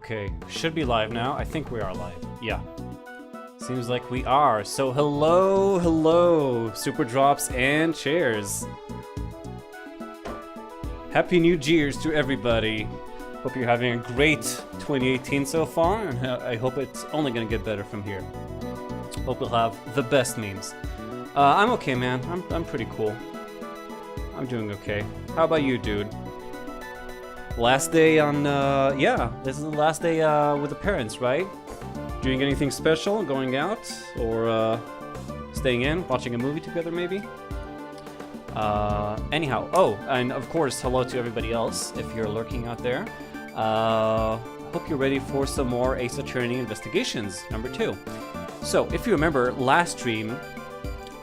Okay, should be live now. I think we are live. Yeah. Seems like we are. So hello, super drops and chairs. Happy New Year's to everybody. Hope you're having a great 2018 so far, and I hope it's only gonna get better from here. Hope we'll have the best memes. I'm okay, man. I'm pretty cool. I'm doing okay. How about you, dude? Last day on, yeah, this is the last day with the parents, right? Doing anything special? Going out? Or staying in? Watching a movie together, maybe? Anyhow, oh, and of course, hello to everybody else, if you're lurking out there. Hope you're ready for some more Ace Attorney Investigations, number 2. So, if you remember, last stream,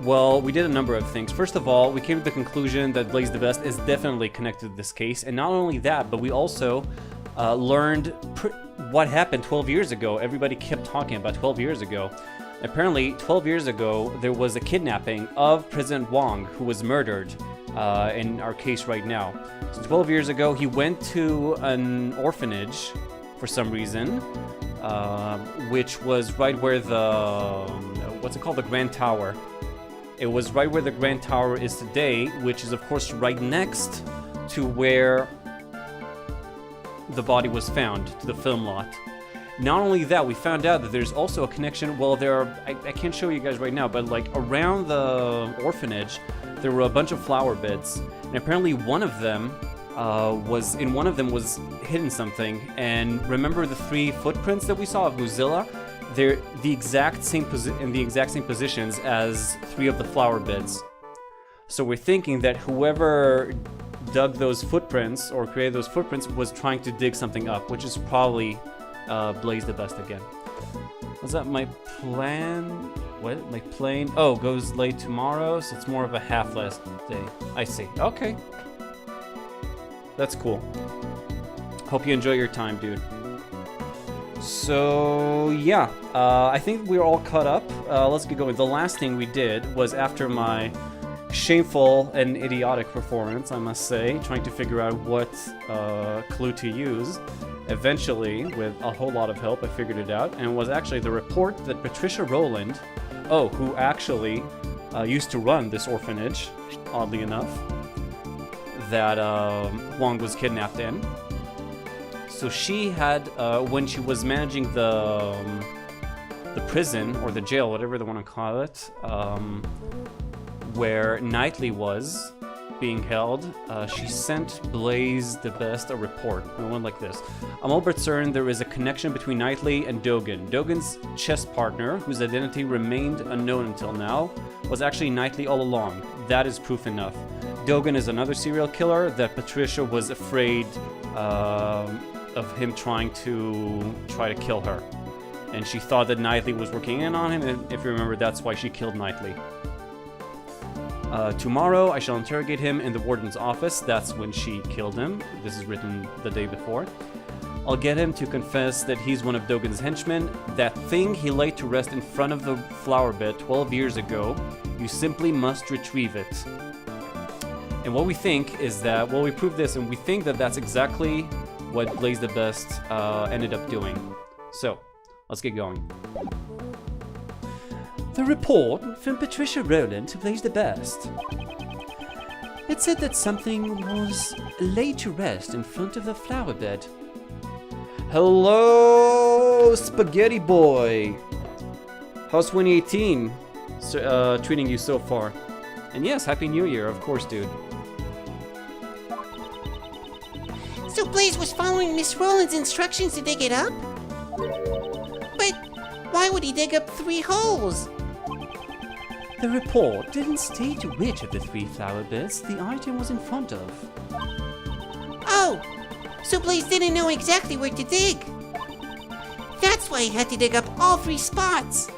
well, we did a number of things. First of all, we came to the conclusion that Blaze the Best is definitely connected to this case, and not only that, but we also learned what happened 12 years ago. Everybody kept talking about 12 years ago. Apparently, 12 years ago, there was a kidnapping of President Wong, who was murdered in our case right now. So 12 years ago, he went to an orphanage for some reason, which was right where the, what's it called, the Grand Tower. It was right where the Grand Tower is today, which is of course right next to where the body was found, to the film lot. Not only that, we found out that there's also a connection, well, there are, I can't show you guys right now, but like around the orphanage, there were a bunch of flower beds, and apparently one of them was hidden something. And remember the 3 footprints that we saw of Mozilla? They're the exact same in the exact same positions as 3 of the flower beds. So we're thinking that whoever dug those footprints or created those footprints was trying to dig something up, which is probably Blaze the Best again. Was that my plan? What? My plane? Oh, goes late tomorrow, so it's more of a half last day. I see. Okay. That's cool. Hope you enjoy your time, dude. So, yeah. I think we're all caught up. Let's get going. The last thing we did was after my shameful and idiotic performance, I must say, trying to figure out what clue to use. Eventually, with a whole lot of help, I figured it out, and it was actually the report that Patricia Rowland, who actually used to run this orphanage, oddly enough, that Wong was kidnapped in. So she had, when she was managing the prison, or the jail, whatever they want to call it, where Knightley was being held, she sent Blaze the Best a report. It went like this. I'm almost certain there is a connection between Knightley and Dogan. Dogan's chess partner, whose identity remained unknown until now, was actually Knightley all along. That is proof enough. Dogan is another serial killer that Patricia was afraid of him trying to kill her. And she thought that Knightley was working in on him, and if you remember, that's why she killed Knightley. Tomorrow, I shall interrogate him in the warden's office. That's when she killed him. This is written the day before. I'll get him to confess that he's one of Dogan's henchmen. That thing he laid to rest in front of the flower bed 12 years ago, you simply must retrieve it. And what we think is that, well, we proved this, and we think that that's exactly what Blaze the Best ended up doing. So, let's get going. The report from Patricia Rowland to Blaze the Best. It said that something was laid to rest in front of the flower bed. Hello, Spaghetti Boy. How's 2018 treating you so far? And yes, Happy New Year, of course, dude. So Blaze was following Miss Rowland's instructions to dig it up? But why would he dig up 3 holes? The report didn't state which of the 3 flower beds the item was in front of. Oh, so Blaze didn't know exactly where to dig. That's why he had to dig up all 3 spots.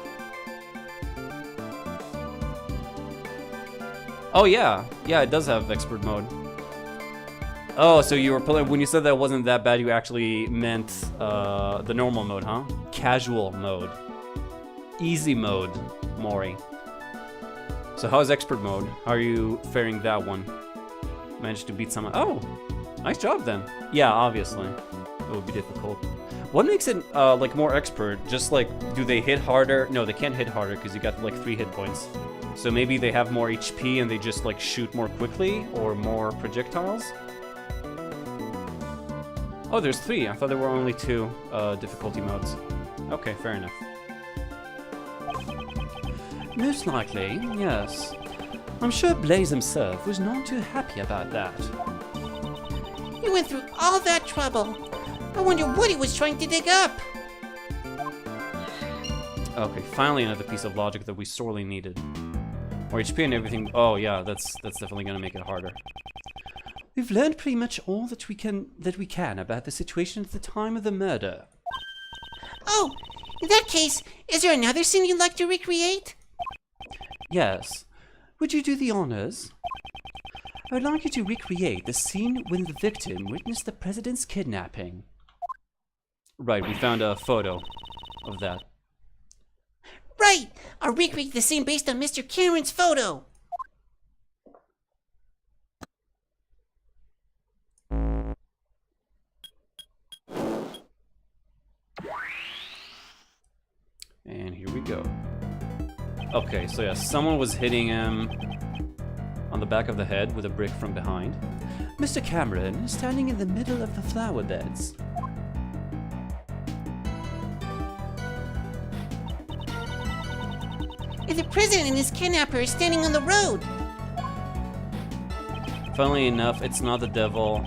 Oh yeah, it does have expert mode. Oh, so you were pulling, when you said that wasn't that bad, you actually meant the normal mode, huh? Casual mode. Easy mode, Maury. So how's expert mode? How are you faring that one? Managed to beat someone. Oh, nice job then. Yeah, obviously. It would be difficult. What makes it like more expert? Just like, do they hit harder? No, they can't hit harder because you got like 3 hit points. So maybe they have more HP and they just like shoot more quickly or more projectiles. Oh, there's 3. I thought there were only 2 difficulty modes. Okay, fair enough. Most likely, yes. I'm sure Blaze himself was not too happy about that. He went through all that trouble. I wonder what he was trying to dig up. Okay, finally another piece of logic that we sorely needed. More HP and everything. Oh yeah, that's definitely gonna make it harder. We've learned pretty much all that we can about the situation at the time of the murder. Oh, in that case, is there another scene you'd like to recreate? Yes. Would you do the honors? I would like you to recreate the scene when the victim witnessed the president's kidnapping. Right, we found a photo of that. Right! I'll recreate the scene based on Mr. Cameron's photo. And here we go. Okay, so yeah, someone was hitting him on the back of the head with a brick from behind. Mr. Cameron is standing in the middle of the flower beds. And the president and his kidnapper are standing on the road. Funnily enough, it's not the devil.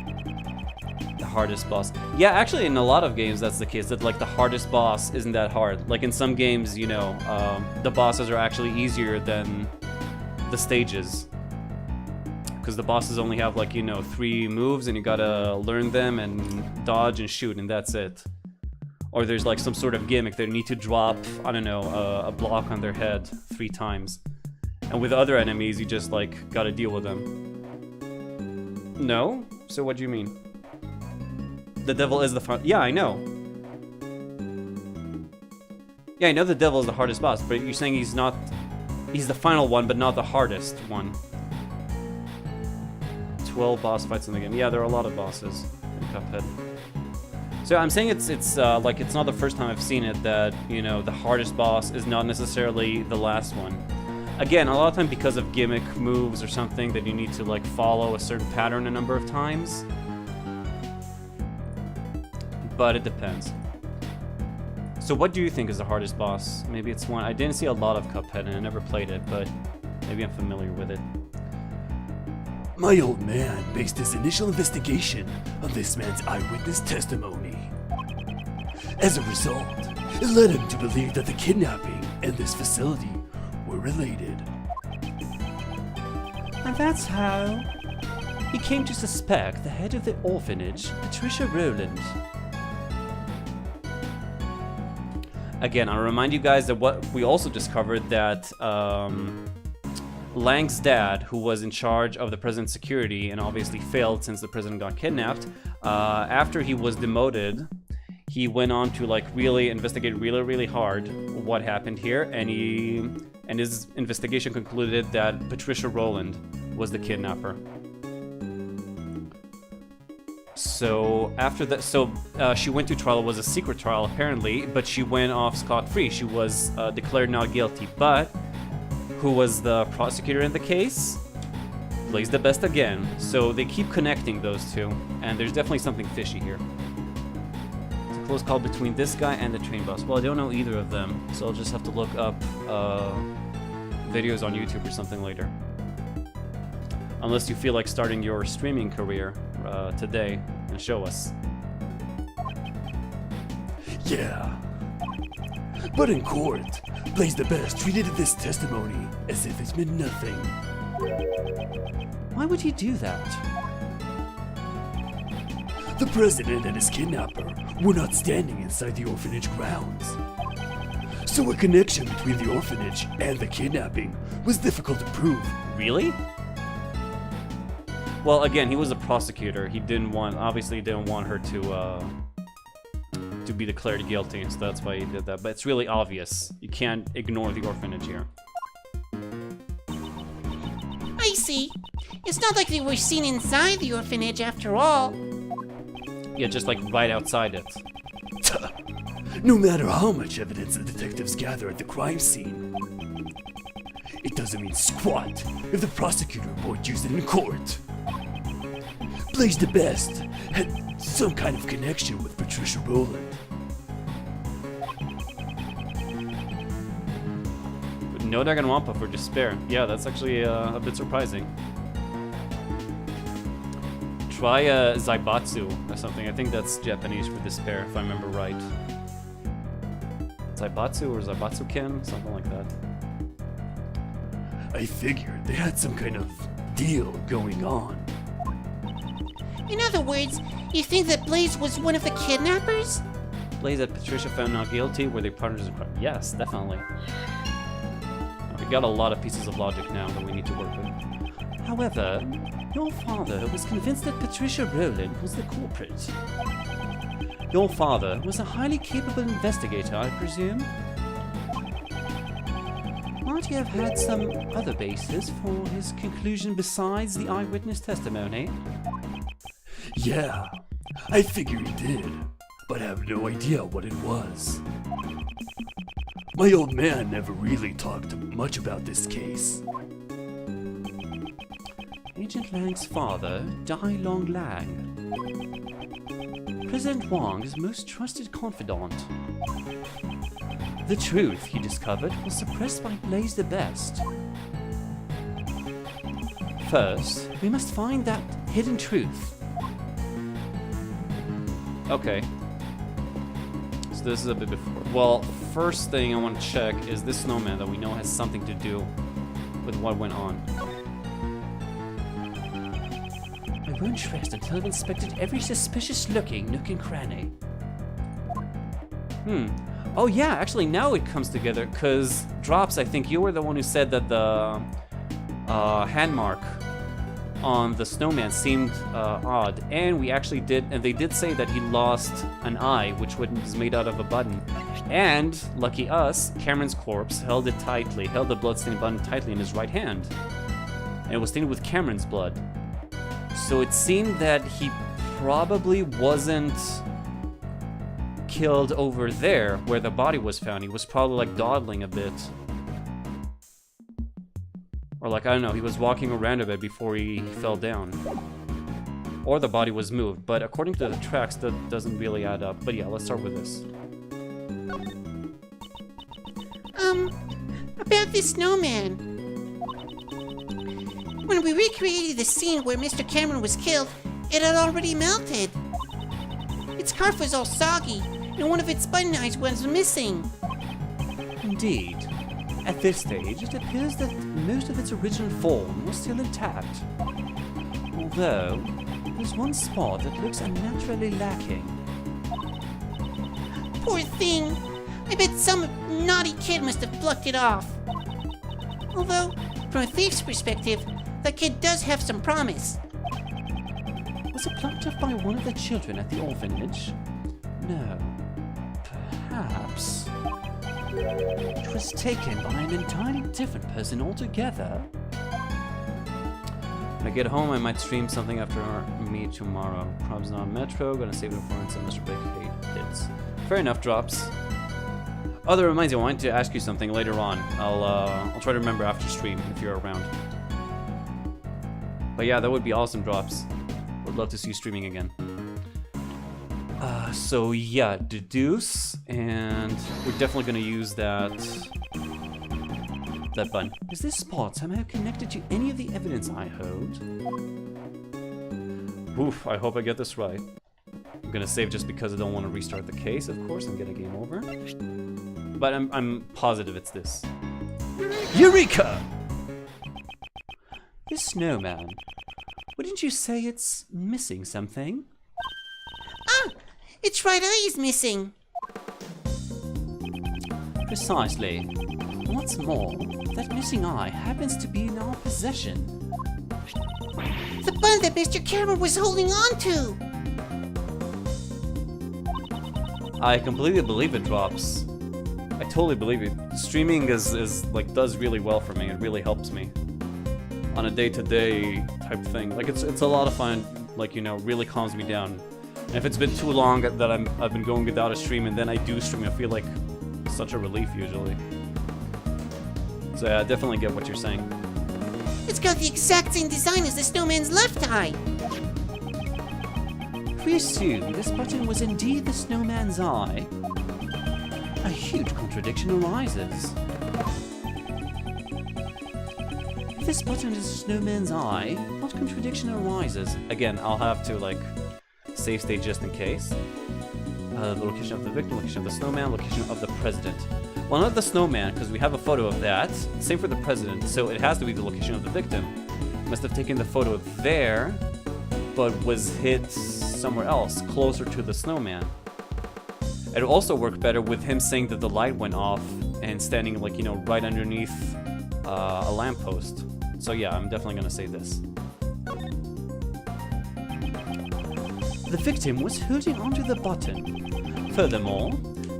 The hardest boss. Yeah, actually, in a lot of games, that's the case. That like the hardest boss isn't that hard. Like in some games, you know, the bosses are actually easier than the stages, because the bosses only have like, you know, 3 moves, and you gotta learn them and dodge and shoot, and that's it. Or there's like some sort of gimmick. They need to drop, I don't know, a block on their head 3 times. And with other enemies, you just like gotta deal with them. No? So what do you mean? The devil is the fun. Yeah, I know. Yeah, I know the devil is the hardest boss, but you're saying he's not. He's the final one, but not the hardest one. 12 boss fights in the game. Yeah, there are a lot of bosses in Cuphead. So I'm saying it's like it's not the first time I've seen it that, you know, the hardest boss is not necessarily the last one. Again, a lot of time because of gimmick moves or something that you need to like follow a certain pattern a number of times. But it depends. So what do you think is the hardest boss? Maybe it's one. I didn't see a lot of Cuphead and I never played it, but maybe I'm familiar with it. My old man based his initial investigation on this man's eyewitness testimony. As a result, it led him to believe that the kidnapping and this facility were related. And that's how he came to suspect the head of the orphanage, Patricia Rowland. Again, I'll remind you guys that what we also discovered that Lang's dad, who was in charge of the president's security and obviously failed since the president got kidnapped, after he was demoted, he went on to like really investigate really hard what happened here, and his investigation concluded that Patricia Rowland was the kidnapper. So after that, she went to trial. It was a secret trial apparently, but she went off scot-free. She was declared not guilty. But who was the prosecutor in the case? Plays the best again. So they keep connecting those two, and there's definitely something fishy here. It's a close call between this guy and the train boss. Well, I don't know either of them, so I'll just have to look up videos on YouTube or something later. Unless you feel like starting your streaming career today and show us. Yeah. But in court, Blaze the Best treated this testimony as if it meant nothing. Why would he do that? The president and his kidnapper were not standing inside the orphanage grounds. So a connection between the orphanage and the kidnapping was difficult to prove. Really? Well, again, he was a prosecutor. He obviously didn't want her to be declared guilty, so that's why he did that. But it's really obvious. You can't ignore the orphanage here. I see. It's not like they were seen inside the orphanage after all. Yeah, just like right outside it. No matter how much evidence the detectives gather at the crime scene, it doesn't mean squat if the prosecutor won't use it in court. Blaze the Best had some kind of connection with Patricia Rowland. But no Danganronpa for despair. Yeah, that's actually a bit surprising. Try Zaibatsu or something. I think that's Japanese for despair, if I remember right. Zaibatsu or Zaibatsu-ken? Something like that. I figured they had some kind of deal going on. In other words, you think that Blaze was one of the kidnappers? Blaze that Patricia found not guilty, were they partners in crime? Yes, definitely. We got a lot of pieces of logic now that we need to work with. However, your father was convinced that Patricia Rowland was the culprit. Your father was a highly capable investigator, I presume? Might he have had some other basis for his conclusion besides the eyewitness testimony? Yeah, I figure he did, but I have no idea what it was. My old man never really talked much about this case. Agent Lang's father, Dai Long Lang. President Wang's most trusted confidant. The truth, he discovered, was suppressed by Blaze the Best. First, we must find that hidden truth. Okay. So this is a bit before. Well, first thing I want to check is this snowman that we know has something to do with what went on. I won't rest until I've inspected every suspicious-looking nook and cranny. Oh yeah, actually now it comes together, because Drops, I think you were the one who said that the hand mark on the snowman seemed odd, and we actually did, and they did say that he lost an eye, which was made out of a button. And, lucky us, Cameron's corpse held the blood-stained button tightly in his right hand. And it was stained with Cameron's blood. So it seemed that he probably wasn't killed over there where the body was found. He was probably like dawdling a bit. Or like, I don't know, he was walking around a bit before he fell down. Or the body was moved, but according to the tracks, that doesn't really add up. But yeah, let's start with this. About this snowman. When we recreated the scene where Mr. Cameron was killed, it had already melted. Its scarf was all soggy, and one of its button eyes was missing. Indeed. At this stage, it appears that most of its original form was still intact. Although, there's one spot that looks unnaturally lacking. Poor thing. I bet some naughty kid must have plucked it off. Although, from a thief's perspective, that kid does have some promise. Was it plucked off by one of the children at the orphanage? No. Perhaps it was taken by an entirely different person altogether. When I get home, I might stream something after our meet tomorrow. Prob's not on Metro, gonna save it for an semester break. Hits. Fair enough, Drops. Oh, that reminds me, I wanted to ask you something later on. I'll try to remember after stream if you're around. But yeah, that would be awesome, Drops. Would love to see you streaming again. So yeah, deduce, and we're definitely gonna use that button. Is this spot somehow connected to any of the evidence I hold? Oof, I hope I get this right. I'm gonna save just because I don't want to restart the case, of course, and get a game over. But I'm positive it's this. Eureka! This snowman. Wouldn't you say it's missing something? Ah! Its right eye is missing. Precisely. What's more, that missing eye happens to be in our possession. The button that Mr. Cameron was holding on to. I completely believe it, Drops. I totally believe it. Streaming is like does really well for me. It really helps me on a day-to-day type thing. Like it's a lot of fun. Like, you know, really calms me down. And if it's been too long that I've been going without a stream and then I do stream, I feel like such a relief usually. So yeah, I definitely get what you're saying. It's got the exact same design as the snowman's left eye. If we assume this button was indeed the snowman's eye, a huge contradiction arises. If this button is the snowman's eye, what contradiction arises? Again, I'll have to, like, save state just in case. The location of the victim, location of the snowman, location of the president. Well, not the snowman, because we have a photo of that. Same for the president, so it has to be the location of the victim. Must have taken the photo there, but was hit somewhere else, closer to the snowman. It'll also work better with him saying that the light went off and standing, like, you know, right underneath a lamppost. So yeah, I'm definitely gonna say this. The victim was holding onto the button. Furthermore,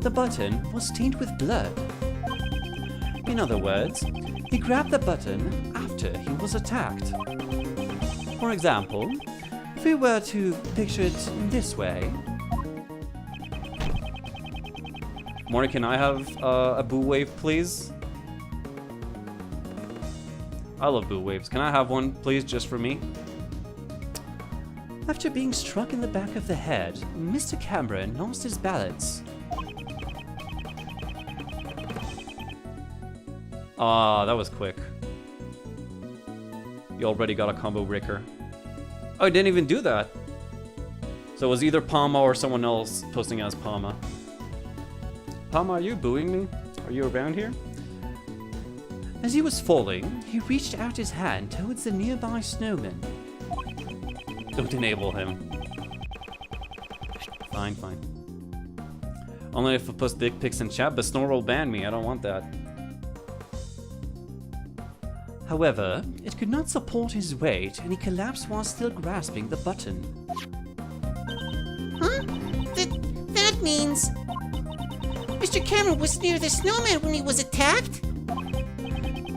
the button was stained with blood. In other words, he grabbed the button after he was attacked. For example, if we were to picture it this way. Morning, can I have a boo wave, please? I love boo waves. Can I have one, please, just for me? After being struck in the back of the head, Mr. Cameron lost his balance. Ah, that was quick. You already got a combo breaker. Oh, I didn't even do that. So it was either Palma or someone else posting as Palma. Palma, are you booing me? Are you around here? As he was falling, he reached out his hand towards the nearby snowman. Don't enable him. Fine, fine. Only if I post dick pics in chat, but Snore will ban me. I don't want that. However, it could not support his weight, and he collapsed while still grasping the button. Huh? That means... Mr. Cameron was near the snowman when he was attacked?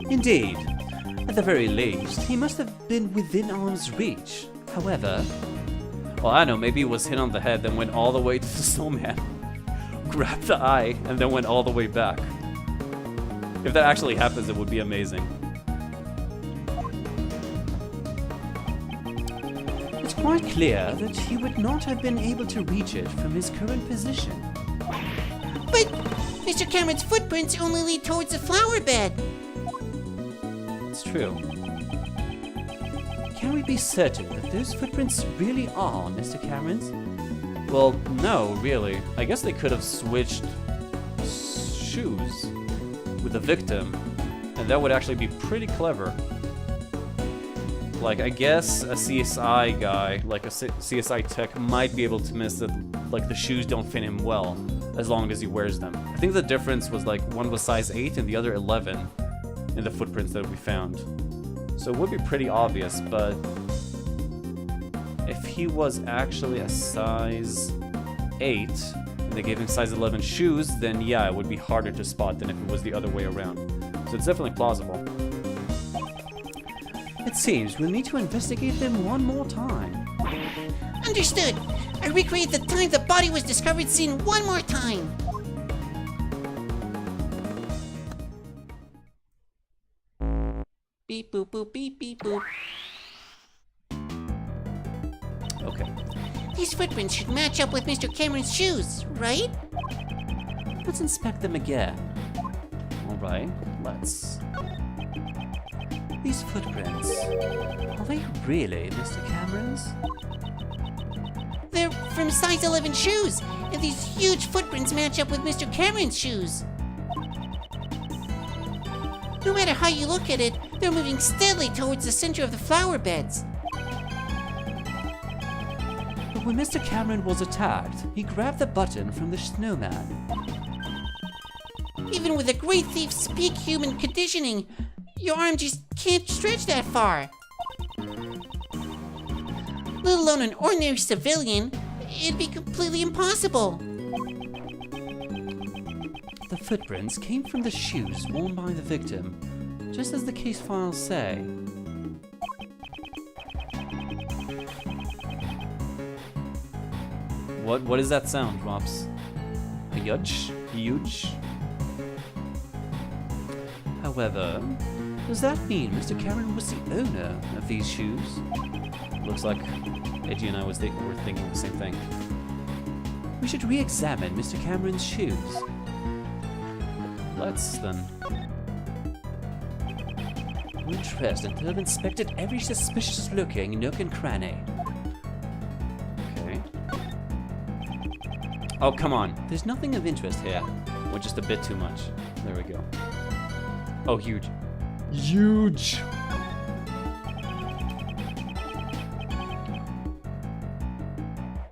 Indeed. At the very least, he must have been within arm's reach. However... Well, I don't know, maybe he was hit on the head, then went all the way to the snowman. Grabbed the eye, and then went all the way back. If that actually happens, it would be amazing. It's quite clear that he would not have been able to reach it from his current position. But Mr. Cameron's footprints only lead towards the flower bed. It's true. Can we be certain that those footprints really are Mr. Cameron's? Well, no, really. I guess they could have switched shoes with the victim, and that would actually be pretty clever. Like, I guess a CSI guy, like a CSI tech, might be able to miss that, like, the shoes don't fit him well, as long as he wears them. I think the difference was, like, one was size 8 and the other 11 in the footprints that we found. So it would be pretty obvious, but if he was actually a size 8 and they gave him size 11 shoes, then yeah, it would be harder to spot than if it was the other way around. So it's definitely plausible. It seems we'll need to investigate them one more time. Understood. I recreate the time the body was discovered scene one more time. Beep boop boop beep beep boop. Okay. These footprints should match up with Mr. Cameron's shoes, right? Let's inspect them again. Alright, let's... These footprints, are they really Mr. Cameron's? They're from size 11 shoes, and these huge footprints match up with Mr. Cameron's shoes. No matter how you look at it, they're moving steadily towards the center of the flower beds. But when Mr. Cameron was attacked, he grabbed the button from the snowman. Even with a great thief's peak human conditioning, your arm just can't stretch that far. Let alone an ordinary civilian, it'd be completely impossible. The footprints came from the shoes worn by the victim, just as the case files say. What is that sound, Mops? A yudge? Huge? However, does that mean Mr. Cameron was the owner of these shoes? Looks like Edgy and I were thinking the same thing. We should re-examine Mr. Cameron's shoes. Let's then. We'll trust until I've inspected every suspicious-looking nook and cranny. Okay. Oh, come on. There's nothing of interest here. Or just a bit too much. There we go. Oh, huge. Huge!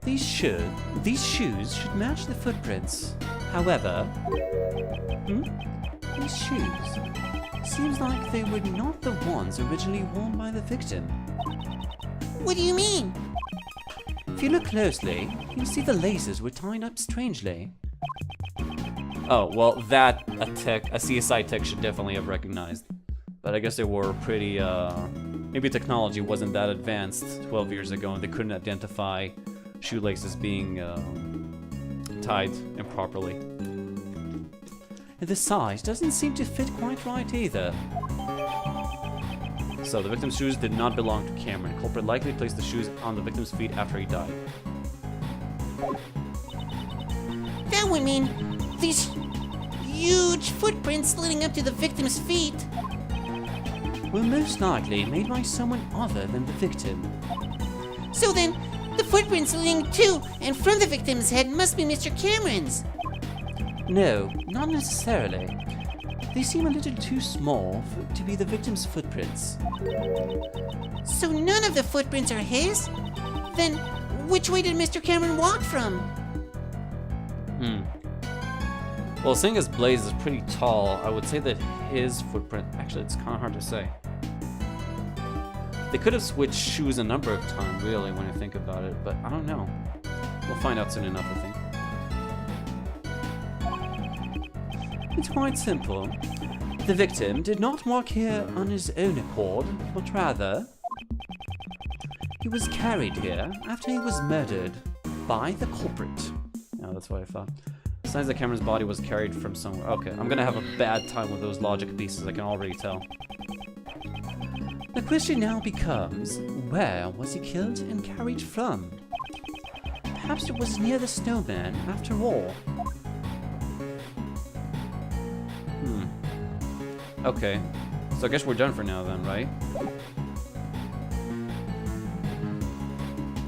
These shoes should match the footprints. However, these shoes seems like they were not the ones originally worn by the victim. What do you mean? If you look closely, you'll see the laces were tied up strangely. Oh, well, that a CSI tech should definitely have recognized. But I guess they were pretty, maybe technology wasn't that advanced 12 years ago and they couldn't identify shoelaces being tied improperly. And the size doesn't seem to fit quite right either. So the victim's shoes did not belong to Cameron. The culprit likely placed the shoes on the victim's feet after he died. That would mean these huge footprints leading up to the victim's feet Were most likely made by someone other than the victim. So then, the footprints leading to and from the victim's head must be Mr. Cameron's. No, not necessarily. They seem a little too small to be the victim's footprints. So none of the footprints are his? Then, which way did Mr. Cameron walk from? Well, seeing as Blaze is pretty tall, I would say that his footprint... Actually, it's kind of hard to say. They could have switched shoes a number of times, really, when I think about it, but I don't know. We'll find out soon enough, I think. It's quite simple. The victim did not walk here on his own accord, but rather... he was carried here after he was murdered by the culprit. Oh, that's what I thought. Signs that Cameron's body was carried from somewhere. Okay, I'm gonna have a bad time with those logic pieces, I can already tell. The question now becomes, where was he killed and carried from? Perhaps it was near the snowman, after all. Okay, so I guess we're done for now then, right?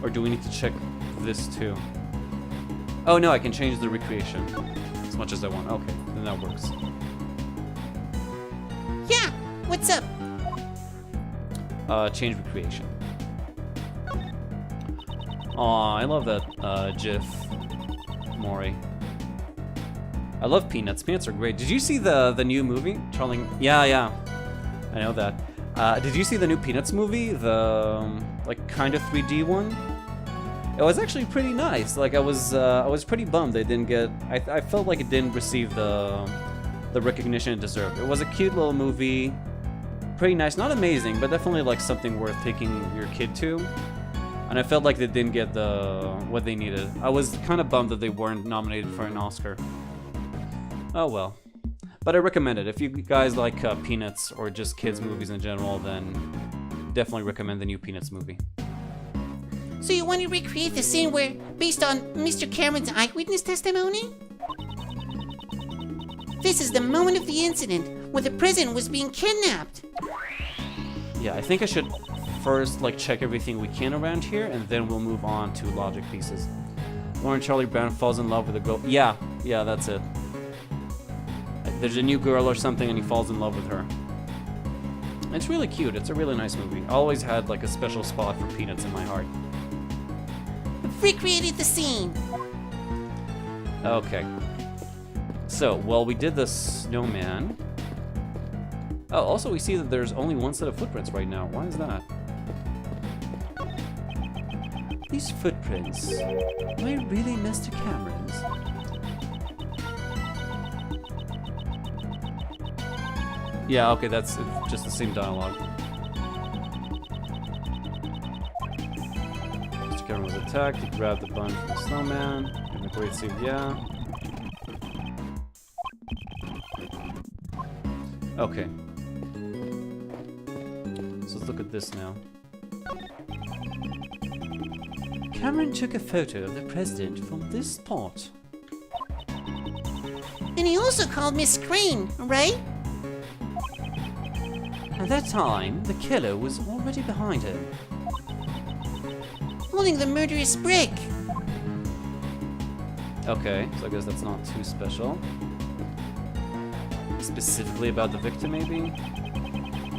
Or do we need to check this too? Oh no, I can change the recreation as much as I want. Okay, then that works. Yeah, what's up? Change recreation. Aw, I love that GIF, Maury. I love Peanuts. Peanuts are great. Did you see the new movie? Charlie? Yeah. I know that. Did you see the new Peanuts movie? The like kind of 3D one? It was actually pretty nice. Like I was pretty bummed they didn't get. I felt like it didn't receive the recognition it deserved. It was a cute little movie, pretty nice. Not amazing, but definitely like something worth taking your kid to. And I felt like they didn't get what they needed. I was kind of bummed that they weren't nominated for an Oscar. Oh well. But I recommend it. If you guys like Peanuts or just kids movies in general, then definitely recommend the new Peanuts movie. So you want to recreate the scene where, based on Mr. Cameron's eyewitness testimony? This is the moment of the incident when the president was being kidnapped. Yeah, I think I should first like check everything we can around here, and then we'll move on to logic pieces. Lauren Charlie Brown falls in love with a girl. Yeah, that's it. There's a new girl or something, and he falls in love with her. It's really cute. It's a really nice movie. I always had like a special spot for Peanuts in my heart. Recreated the scene. Okay. So, well, we did the snowman. Oh, also we see that there's only one set of footprints right now. Why is that? These footprints, were really Mr. Cameron's? Yeah, okay, that's just the same dialogue. Mr. Cameron was attacked. He grabbed the bun from the snowman. And the great save, yeah. Okay. So let's look at this now. Cameron took a photo of the president from this spot. And he also called Miss Crane, right? At that time, the killer was already behind him. Holding the murderous brick. Okay, so I guess that's not too special. Specifically about the victim, maybe?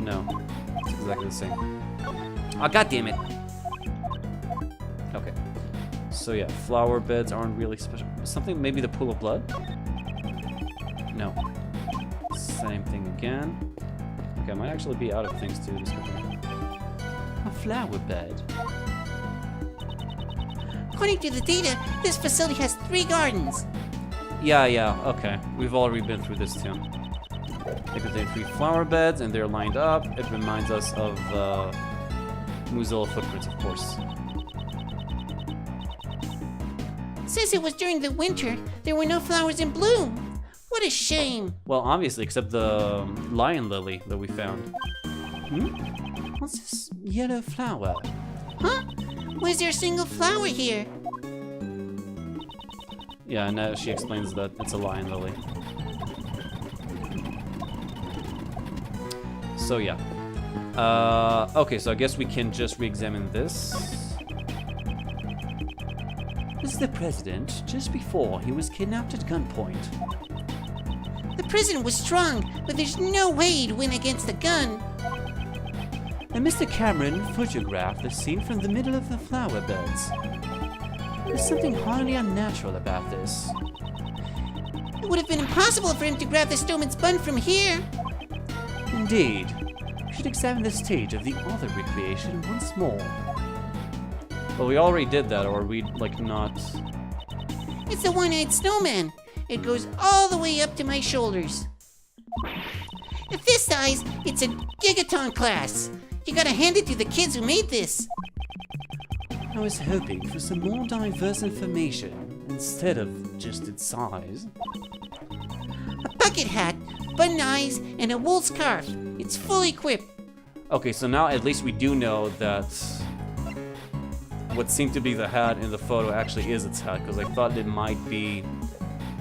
No, it's exactly the same. Oh, God damn it! Okay, so yeah, flower beds aren't really special. Something, maybe the pool of blood? No. Same thing again. Okay, I might actually be out of things to discover. A flower bed. According to the data, this facility has 3 gardens. Yeah, okay. We've already been through this too. They contain 3 flower beds and they're lined up. It reminds us of Mozilla footprints, of course. Says it was during the winter. There were no flowers in bloom. What a shame. Well, obviously, except the lion lily that we found. What's this yellow flower? Huh? Why is there a single flower here? Yeah, now she explains that it's a lion lily. So yeah. Okay, so I guess we can just re-examine this. This is the president just before he was kidnapped at gunpoint. The president was strong, but there's no way he'd win against a gun. And Mr. Cameron photographed the scene from the middle of the flower beds. There's something highly unnatural about this. It would have been impossible for him to grab the snowman's bun from here. Indeed. We should examine the stage of the other recreation once more. Well, we already did that, or we'd, like, not... It's the one-eyed snowman. It goes all the way up to my shoulders. At this size, it's a gigaton class. You gotta hand it to the kids who made this. I was hoping for some more diverse information instead of just its size. A bucket hat, button eyes, and a wool scarf. It's fully equipped. Okay, so now at least we do know that what seemed to be the hat in the photo actually is its hat, because I thought it might be...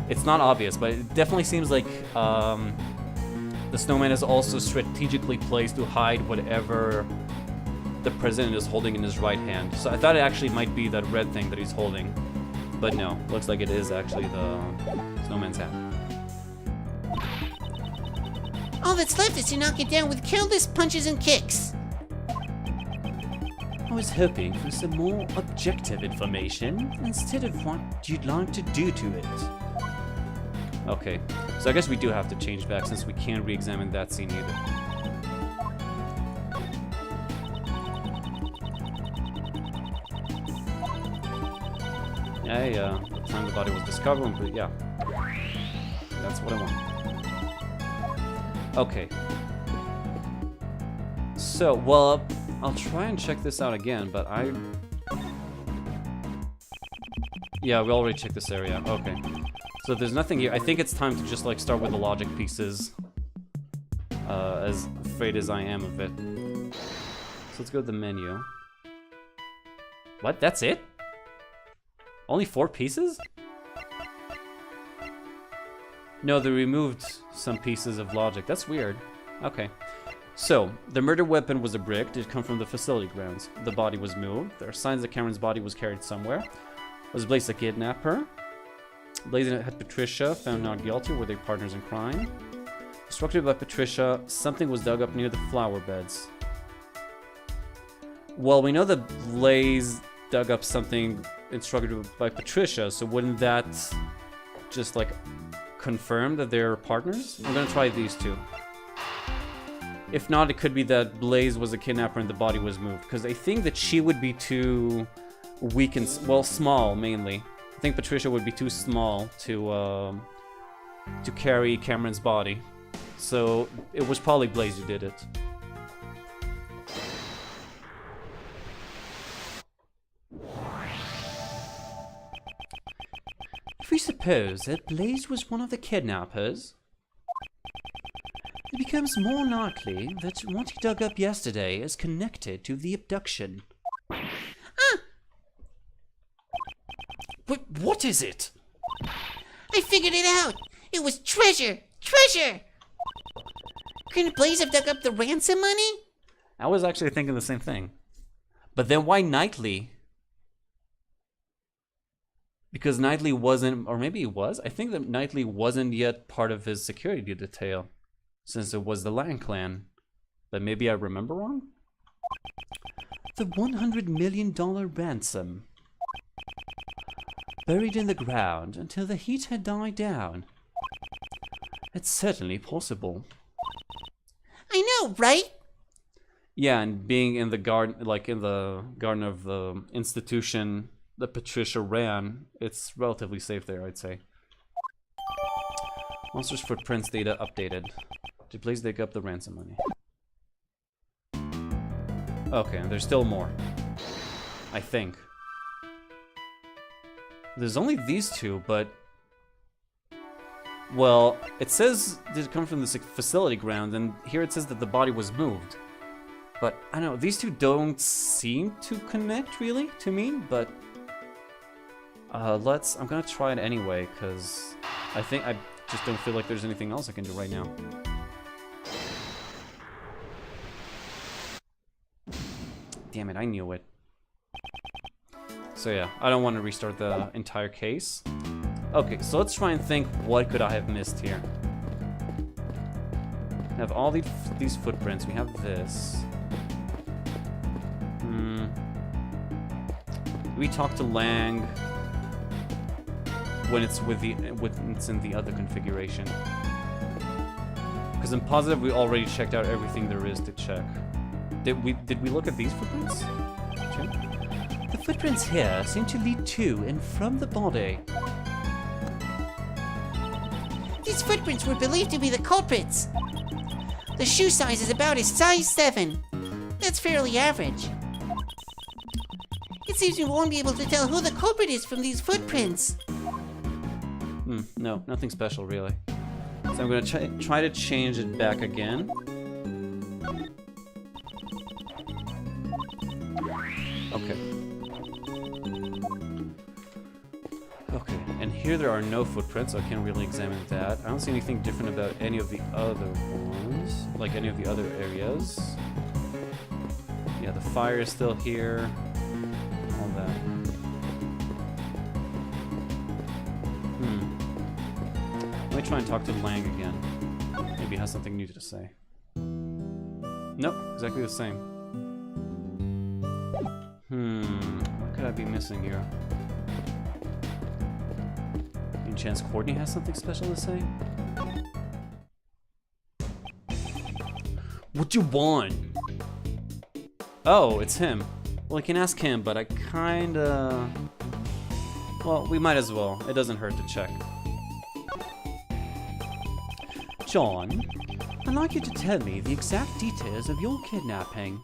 It's not obvious, but it definitely seems like the snowman is also strategically placed to hide whatever the president is holding in his right hand. So I thought it actually might be that red thing that he's holding. But no, looks like it is actually the snowman's hat. All that's left is to knock it down with careless punches and kicks. I was hoping for some more objective information instead of what you'd like to do to it. Okay, so I guess we do have to change back since we can't re-examine that scene either. Yeah, the time the body was discovered, but yeah. That's what I want. Okay. So, well, I'll try and check this out again, but yeah, we already checked this area. Okay. So there's nothing here. I think it's time to just, like, start with the logic pieces. As afraid as I am of it. So let's go to the menu. What? That's it? Only 4 pieces? No, they removed some pieces of logic. That's weird. Okay. So, the murder weapon was a brick. Did come from the facility grounds. The body was moved. There are signs that Cameron's body was carried somewhere. Was Blaze a kidnapper? Blaze had Patricia, found not guilty, were they partners in crime? Instructed by Patricia, something was dug up near the flower beds. Well, we know that Blaze dug up something instructed by Patricia, so wouldn't that just, like, confirm that they're partners? I'm gonna try these two. If not, it could be that Blaze was a kidnapper and the body was moved, because I think that she would be too weak and, well, small, mainly. I think Patricia would be too small to carry Cameron's body. So it was probably Blaze who did it. we suppose that Blaze was one of the kidnappers, it becomes more likely that what he dug up yesterday is connected to the abduction. What is it? I figured it out. It was treasure. Treasure! Couldn't Blaze have dug up the ransom money? I was actually thinking the same thing. But then why Knightley? Because Knightley wasn't, or maybe he was. I think that Knightley wasn't yet part of his security detail, since it was the Lang clan. But maybe I remember wrong? The $100 million ransom. Buried in the ground until the heat had died down. It's certainly possible. I know, right? Yeah, and being in the garden, like in the garden of the institution that Patricia ran, it's relatively safe there, I'd say. Monsters footprints data updated. Did Blaze dig up the ransom money? Okay, there's still more. I think. There's only these two, but... Well, it says did it come from the facility ground, and here it says that the body was moved. But, I don't know, these two don't seem to connect, really, to me, but... I'm gonna try it anyway, because I just don't feel like there's anything else I can do right now. Damn it, I knew it. So yeah, I don't want to restart the entire case. Okay, so let's try and think, what could I have missed here? We have all these footprints, we have this. We talk to Lang when it's in the other configuration. Because I'm positive we already checked out everything there is to check. Did we look at these footprints? Okay. The footprints here seem to lead to and from the body. These footprints were believed to be the culprits. The shoe size is about a size 7. That's fairly average. It seems we won't be able to tell who the culprit is from these footprints. No, nothing special really. So I'm gonna try to change it back again. Okay. Okay, and here there are no footprints, so I can't really examine that. I don't see anything different about any of the other ones, like any of the other areas. Yeah, the fire is still here. All that. Let me try and talk to Lang again. Maybe he has something new to say. Nope, exactly the same. What could I be missing here? Any chance Courtney has something special to say? What do you want? Oh, it's him. Well, I can ask him, but I kinda... Well, we might as well. It doesn't hurt to check. John, I'd like you to tell me the exact details of your kidnapping.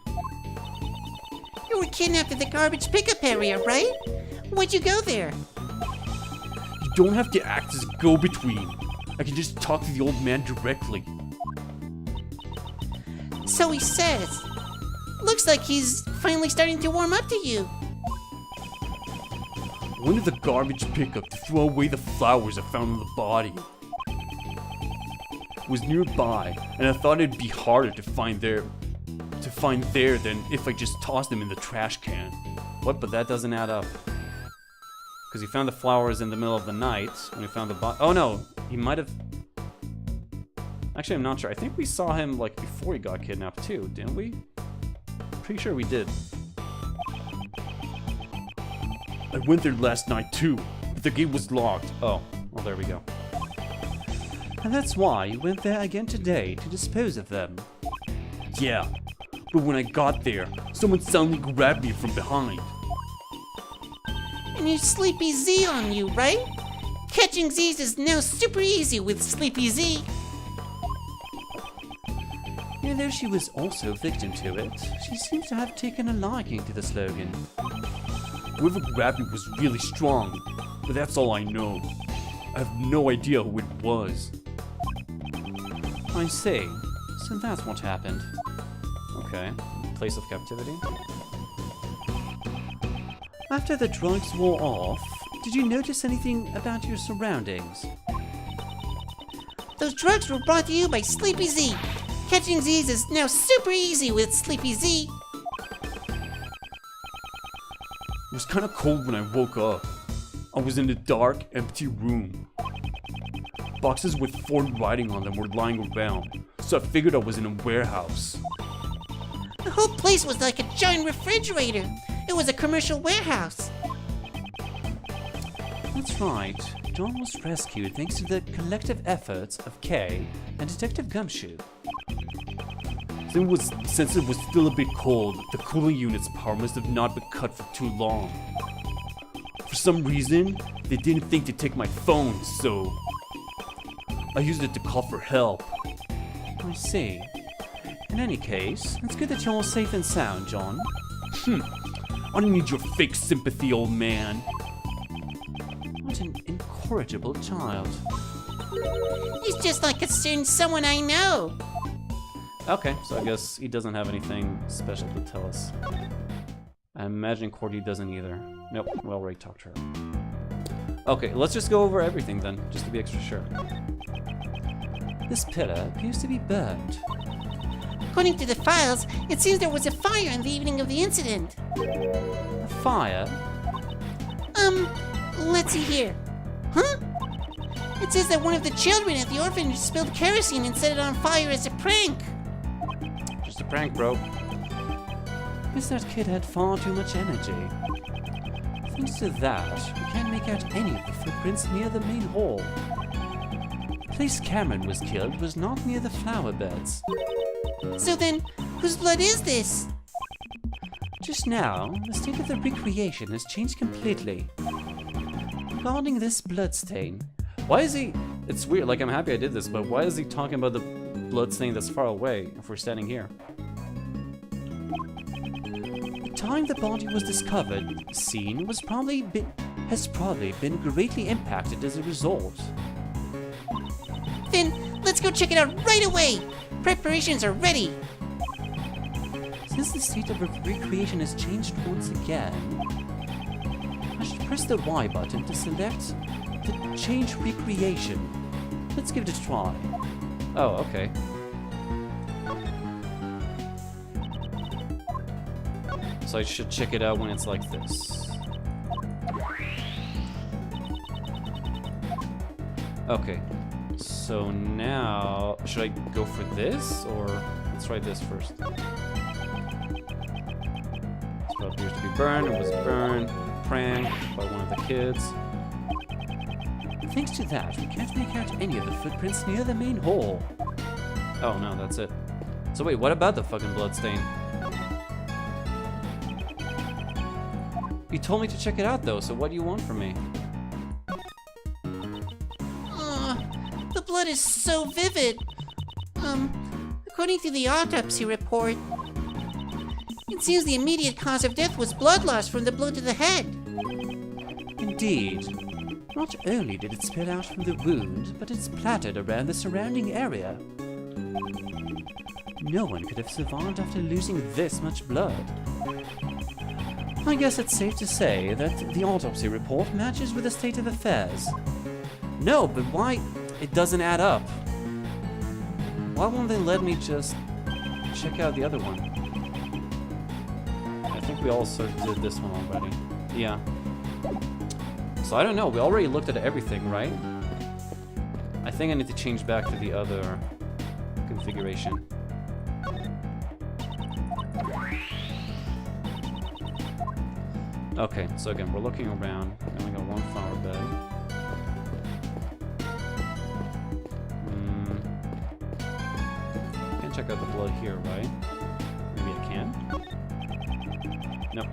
You were kidnapped at the garbage pickup area, right? Why'd you go there? You don't have to act as a go-between. I can just talk to the old man directly. So he says. Looks like he's finally starting to warm up to you. I went to the garbage pickup to throw away the flowers I found on the body. It was nearby, and I thought it'd be harder to find there than if I just tossed them in the trash can. What? But that doesn't add up. Because he found the flowers in the middle of the night when he found the body. Oh no, he might have. Actually, I'm not sure. I think we saw him like before he got kidnapped too, didn't we? Pretty sure we did. I went there last night too, but the gate was locked. Oh, well there we go. And that's why you went there again today to dispose of them. Yeah, but when I got there, someone suddenly grabbed me from behind. And you Sleepy Z on you, right? Catching Z's is now super easy with Sleepy Z. And though she was also victim to it, she seems to have taken a liking to the slogan. Whoever grabbed me was really strong, but that's all I know. I have no idea who it was. I see. So that's what happened. Okay. Place of captivity. After the drugs wore off, did you notice anything about your surroundings? Those drugs were brought to you by Sleepy Z. Catching Z's is now super easy with Sleepy Z. It was kind of cold when I woke up. I was in a dark, empty room. Boxes with foreign writing on them were lying around, so I figured I was in a warehouse. The whole place was like a giant refrigerator. It was a commercial warehouse. That's right. John was rescued thanks to the collective efforts of Kay and Detective Gumshoe. Since it was still a bit cold, the cooling unit's power must have not been cut for too long. For some reason, they didn't think to take my phone, so I used it to call for help. I see. In any case, it's good that you're all safe and sound, John. I don't need your fake sympathy, old man. What an incorrigible child. He's just like a certain someone I know. Okay, so I guess he doesn't have anything special to tell us. I imagine Cordy doesn't either. Nope, we already talked to her. Okay, let's just go over everything then, just to be extra sure. This pillar appears to be burned. According to the files, it seems there was a fire on the evening of the incident. A fire? Let's see here. Huh? It says that one of the children at the orphanage spilled kerosene and set it on fire as a prank. Just a prank, bro. Guess that kid had far too much energy. Thanks to that, we can't make out any of the footprints near the main hall. The place Cameron was killed was not near the flower beds. So then, whose blood is this? Just now, the state of the recreation has changed completely. Regarding this bloodstain, why is he... It's weird, like I'm happy I did this, but why is he talking about the bloodstain that's far away if we're standing here? The time the body was discovered, the scene has probably been greatly impacted as a result. Then, let's go check it out right away! Preparations are ready! Since the state of recreation has changed once again, I should press the Y button to select the change recreation. Let's give it a try. Oh, okay. So I should check it out when it's like this. Okay. So now, should I go for this, or let's try this first? This spell appears to be burned. It was burned, prank by one of the kids. Thanks to that, we can't make out any of the footprints near the main hall. Oh no, that's it. So wait, what about the fucking bloodstain? You told me to check it out though, so what do you want from me? The blood is so vivid. According to the autopsy report, it seems the immediate cause of death was blood loss from the blow to the head. Indeed. Not only did it spill out from the wound, but it splattered around the surrounding area. No one could have survived after losing this much blood. I guess it's safe to say that the autopsy report matches with the state of affairs. No, but why? It doesn't add up. Why won't they let me just check out the other one? I think we also did this one already. Yeah. So I don't know, we already looked at everything, right? I think I need to change back to the other configuration. Okay, so again, we're looking around. We only got one flower bed. Can't check out the blood here, right? Maybe I can? Nope.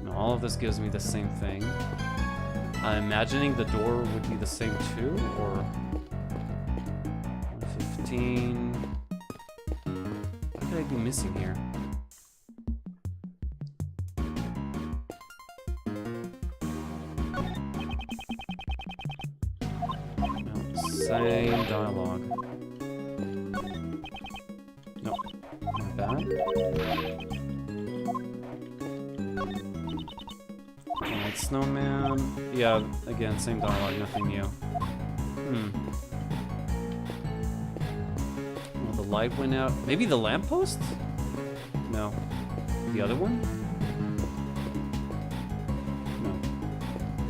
No, all of this gives me the same thing. I'm imagining the door would be the same too, or 115. What could I be missing here? that. Alright, snowman. Yeah, again, same dialogue, nothing new. Well, the light went out. Maybe the lamppost? No. The other one? No.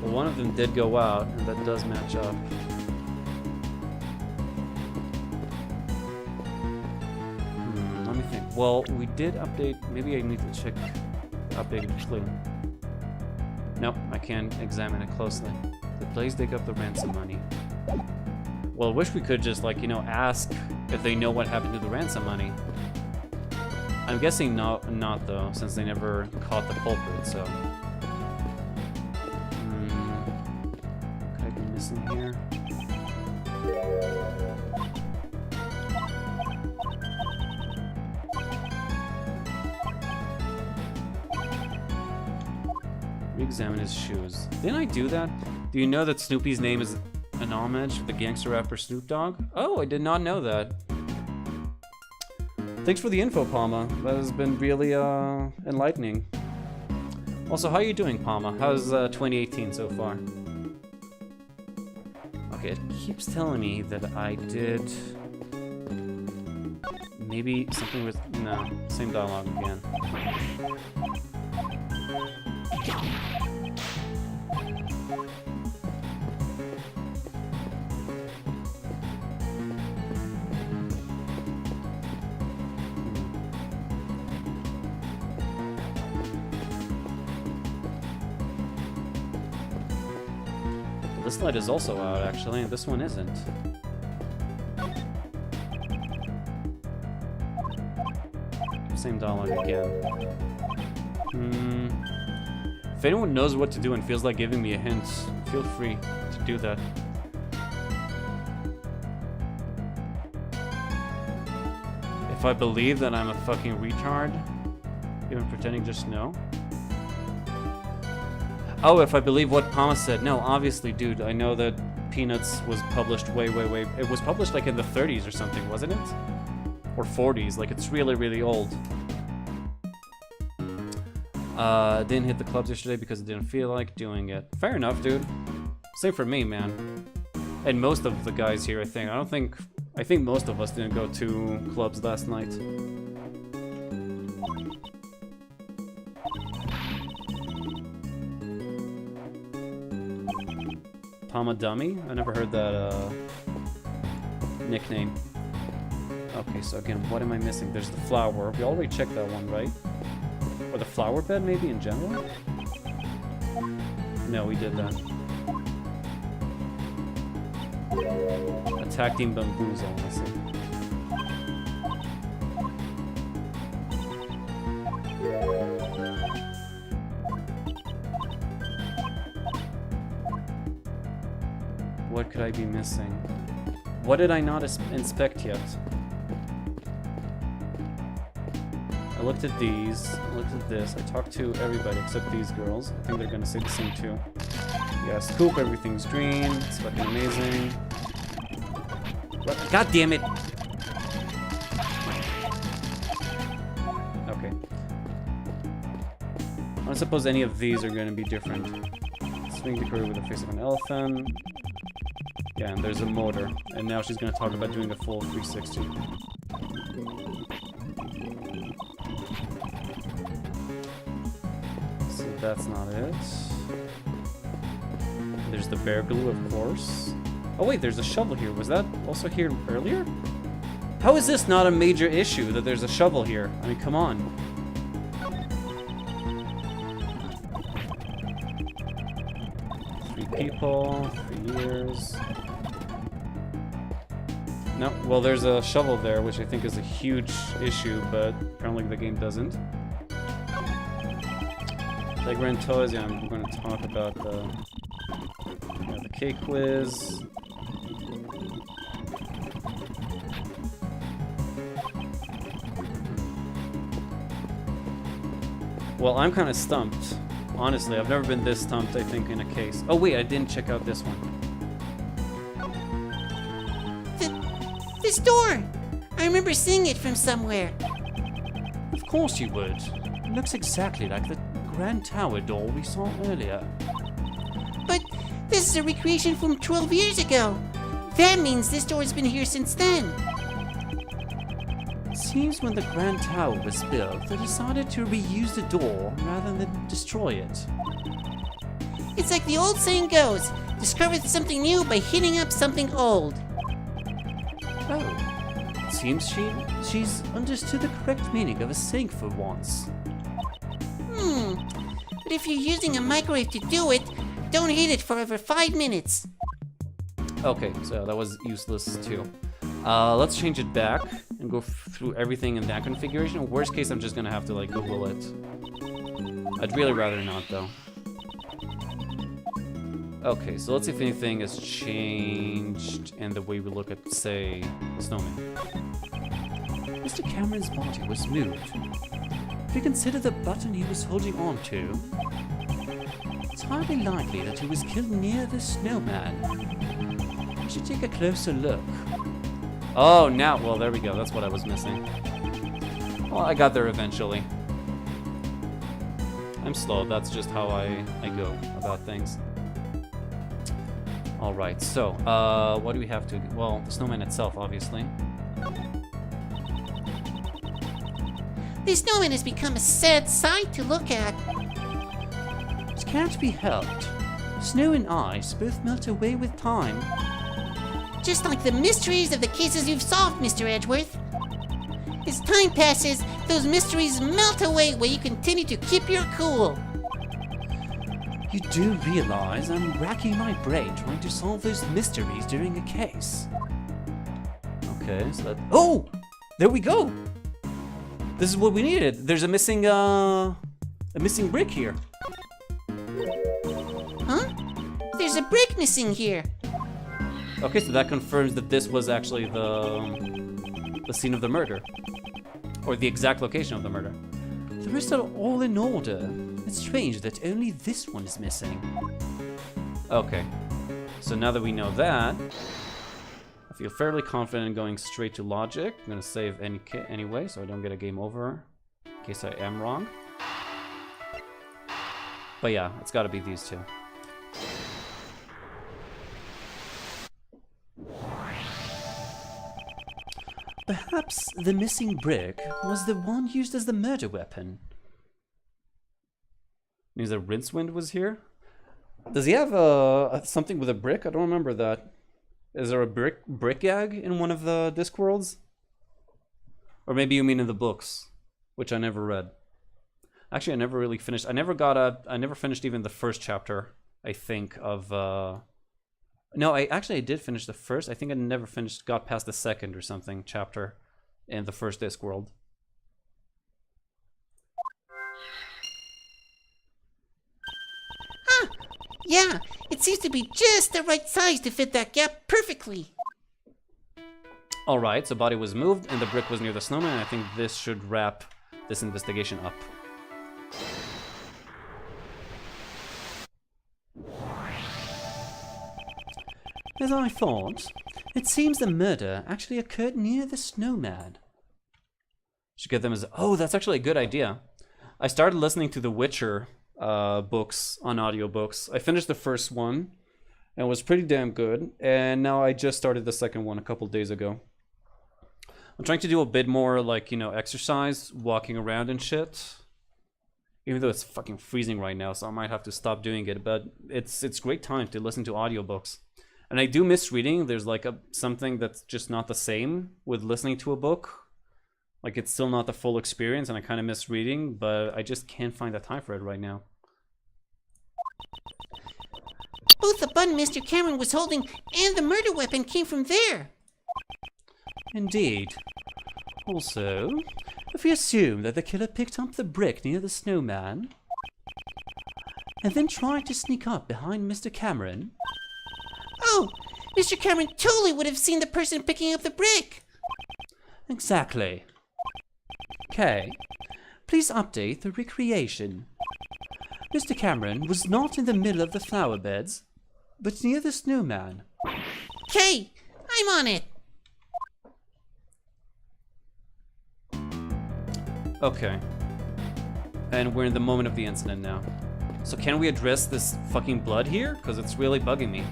Well, one of them did go out, and that does match up. Let me think. Well, we did update. Maybe I need to check the updated clue. Nope, I can't examine it closely. The police dig up the ransom money. Well, I wish we could just, like, you know, ask if they know what happened to the ransom money. I'm guessing not though, since they never caught the culprit, so... What could I be missing here? Re-examine his shoes. Didn't I do that? Do you know that Snoopy's name is an homage to the gangster rapper Snoop Dogg? Oh, I did not know that. Thanks for the info, Palma. That has been really enlightening. Also, how are you doing, Palma? How's 2018 so far? Okay, it keeps telling me that I did... Maybe something with... No, same dialogue again. This light is also out, actually, and this one isn't. Same dialogue again. If anyone knows what to do and feels like giving me a hint, feel free to do that. If I believe that I'm a fucking retard, even pretending just no. Oh, if I believe what Palma said. No, obviously, dude, I know that Peanuts was published way... It was published like in the 30s or something, wasn't it? Or 40s, like it's really, really old. Didn't hit the clubs yesterday because I didn't feel like doing it. Fair enough, dude. Same for me, man. And most of the guys here, I think. I think most of us didn't go to clubs last night. Palma Dummy? I never heard that nickname. Okay, so again, what am I missing? There's the flower. We already checked that one, right? Or the flower bed, maybe, in general? No, we did that. Attack Team Bamboozle, I see. What could I be missing? What did I not inspect yet? I looked at these, I looked at this, I talked to everybody except these girls. I think they're gonna say the same too. Yeah, scoop, everything's green, it's fucking amazing. What? God damn it! Okay. I don't suppose any of these are gonna be different. Swing the career with the face of an elephant. Yeah, and there's a motor. And now she's gonna talk about doing a full 360. So that's not it. There's the bear glue, of course. Oh wait, there's a shovel here. Was that also here earlier? How is this not a major issue that there's a shovel here? I mean, come on. People, 3 years. No, well, there's a shovel there, which I think is a huge issue, but apparently the game doesn't. Playground toys, yeah, I'm going to talk about the cake quiz. Well, I'm kind of stumped. Honestly, I've never been this stumped, I think, in a case. Oh wait, I didn't check out this one. This door! I remember seeing it from somewhere. course you would. It looks exactly like the Grand Tower doll we saw earlier. But this is a recreation from 12 years ago. That means this door's been here since then. It seems when the Grand Tower was built, they decided to reuse the door rather than destroy it. It's like the old saying goes, discover something new by hitting up something old. Oh, it seems she's understood the correct meaning of a saying for once. But if you're using a microwave to do it, don't heat it for over 5 minutes. Okay, so that was useless too. Let's change it back and go through everything in that configuration. Worst case, I'm just gonna have to like Google it. I'd really rather not though. Okay, so let's see if anything has changed in the way we look at, say, snowman. Mr. Cameron's body was moved. If you consider the button he was holding on to, it's hardly likely that he was killed near the snowman. We should take a closer look. Oh, now, well, there we go. That's what I was missing. Well, I got there eventually. I'm slow. That's just how I go about things. Alright, so, what do we have to... Well, the snowman itself, obviously. The snowman has become a sad sight to look at. It can't be helped. Snow and ice both melt away with time. Just like the mysteries of the cases you've solved, Mr. Edgeworth. As time passes, those mysteries melt away while you continue to keep your cool. You do realize I'm racking my brain trying to solve those mysteries during a case. Okay, so that... Oh! There we go! This is what we needed. There's a missing brick here. Huh? There's a brick missing here. Okay, so that confirms that this was actually the scene of the murder. Or the exact location of the murder. The rest are all in order. It's strange that only this one is missing. Okay, so now that we know that, I feel fairly confident in going straight to logic. I'm gonna save anyway, so I don't get a game over, in case I am wrong. But yeah, it's gotta be these two. Perhaps the missing brick was the one used as the murder weapon. Means that Rincewind was here? Does he have something with a brick? I don't remember that. Is there a brick gag in one of the Discworlds? Or maybe you mean in the books, which I never read. Actually, I never really finished. I never finished even the first chapter, I think, of... No, I did finish the first. I think I never got past the second or something chapter in the first Discworld. Yeah, it seems to be just the right size to fit that gap perfectly. Alright, so body was moved and the brick was near the snowman. I think this should wrap this investigation up. As I thought, it seems the murder actually occurred near the snowman. Should get them as... Oh, that's actually a good idea. I started listening to the Witcher books on audiobooks. I finished the first one and it was pretty damn good, and now I just started the second one a couple days ago. I'm trying to do a bit more like, you know, exercise, walking around and shit. Even though it's fucking freezing right now, so I might have to stop doing it, but it's great time to listen to audiobooks. And I do miss reading. There's like something that's just not the same with listening to a book. Like, it's still not the full experience, and I kind of miss reading, but I just can't find the time for it right now. Both the button Mr. Cameron was holding and the murder weapon came from there. Indeed. Also, if we assume that the killer picked up the brick near the snowman, and then tried to sneak up behind Mr. Cameron... Oh, Mr. Cameron totally would have seen the person picking up the brick. Exactly. Okay, please update the recreation. Mr. Cameron was not in the middle of the flower beds, but near the snowman. Okay, I'm on it. Okay. And we're in the moment of the incident now. So can we address this fucking blood here? Because it's really bugging me.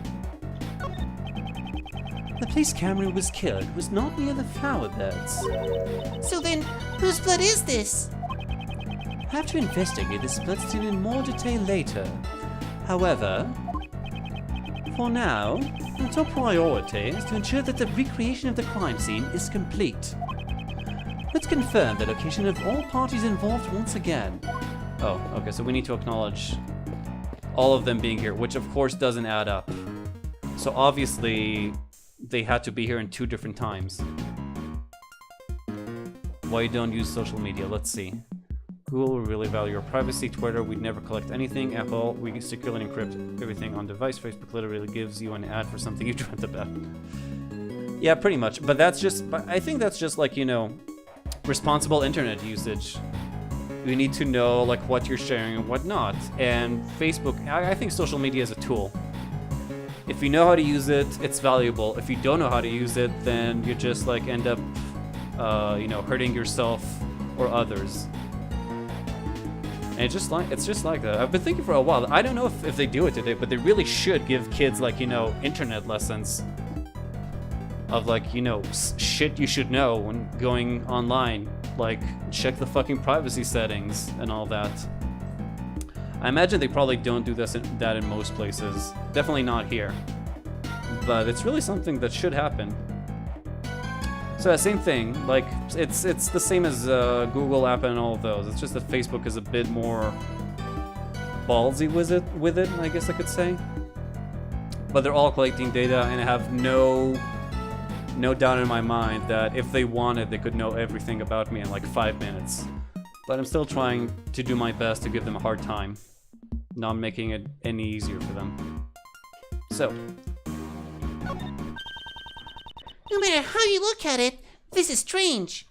The place Cameron was killed was not near the flower beds. So then, whose blood is this? I'll have to investigate this bloodstain in more detail later. However, for now, our top priority is to ensure that the recreation of the crime scene is complete. Let's confirm the location of all parties involved once again. Oh, okay, so we need to acknowledge all of them being here, which of course doesn't add up. So obviously, they had to be here in 2 different times. Why you don't use social media? Let's see. Google will really value your privacy. Twitter, we'd never collect anything. Apple, we securely encrypt everything on device. Facebook literally gives you an ad for something you dreamt about. Yeah, pretty much. But that's just, I think that's just like, you know, responsible internet usage. You need to know like what you're sharing and what not. And Facebook, I think social media is a tool. If you know how to use it, it's valuable. If you don't know how to use it, then you just like end up, you know, hurting yourself or others. And it's just like that. I've been thinking for a while. I don't know if they do it today, but they really should give kids like, you know, internet lessons of like, you know, shit you should know when going online. Like, check the fucking privacy settings and all that. I imagine they probably don't do that in most places. Definitely not here. But it's really something that should happen. So same thing, like it's the same as Google app and all of those. It's just that Facebook is a bit more ballsy with it, I guess I could say. But they're all collecting data, and I have no doubt in my mind that if they wanted, they could know everything about me in like 5 minutes. But I'm still trying to do my best to give them a hard time, not making it any easier for them. So. No matter how you look at it, this is strange.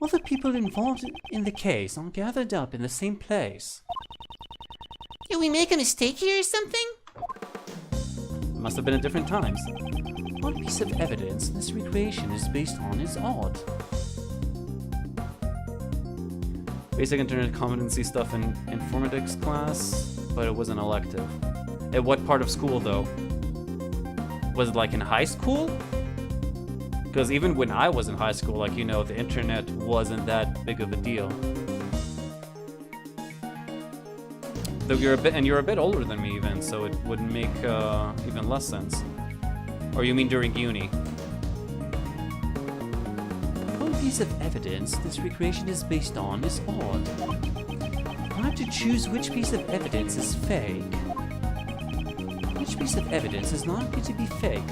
All the people involved in the case are gathered up in the same place. Did we make a mistake here or something? It must have been at different times. One piece of evidence this recreation is based on is odd. Basic internet competency stuff in informatics class, but it was an elective. At what part of school though? Was it like in high school? Because even when I was in high school, like, you know, the internet wasn't that big of a deal. Though you're a bit older than me even, so it would make even less sense. Or you mean during uni? One piece of evidence this recreation is based on is odd. I have to choose which piece of evidence is fake. Which piece of evidence is not going to be fake?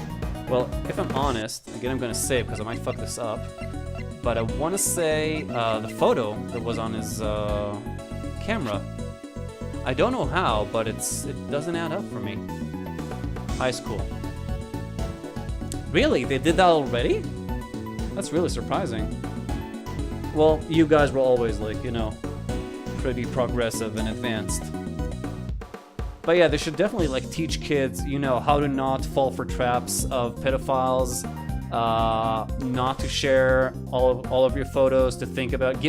Well, if I'm honest, again I'm gonna say because I might fuck this up, but I want to say the photo that was on his camera. I don't know how, but it doesn't add up for me. High school. Really? They did that already? That's really surprising. Well, you guys were always like, you know, pretty progressive and advanced. But yeah, they should definitely like teach kids, you know, how to not fall for traps of pedophiles, not to share all of your photos, to think about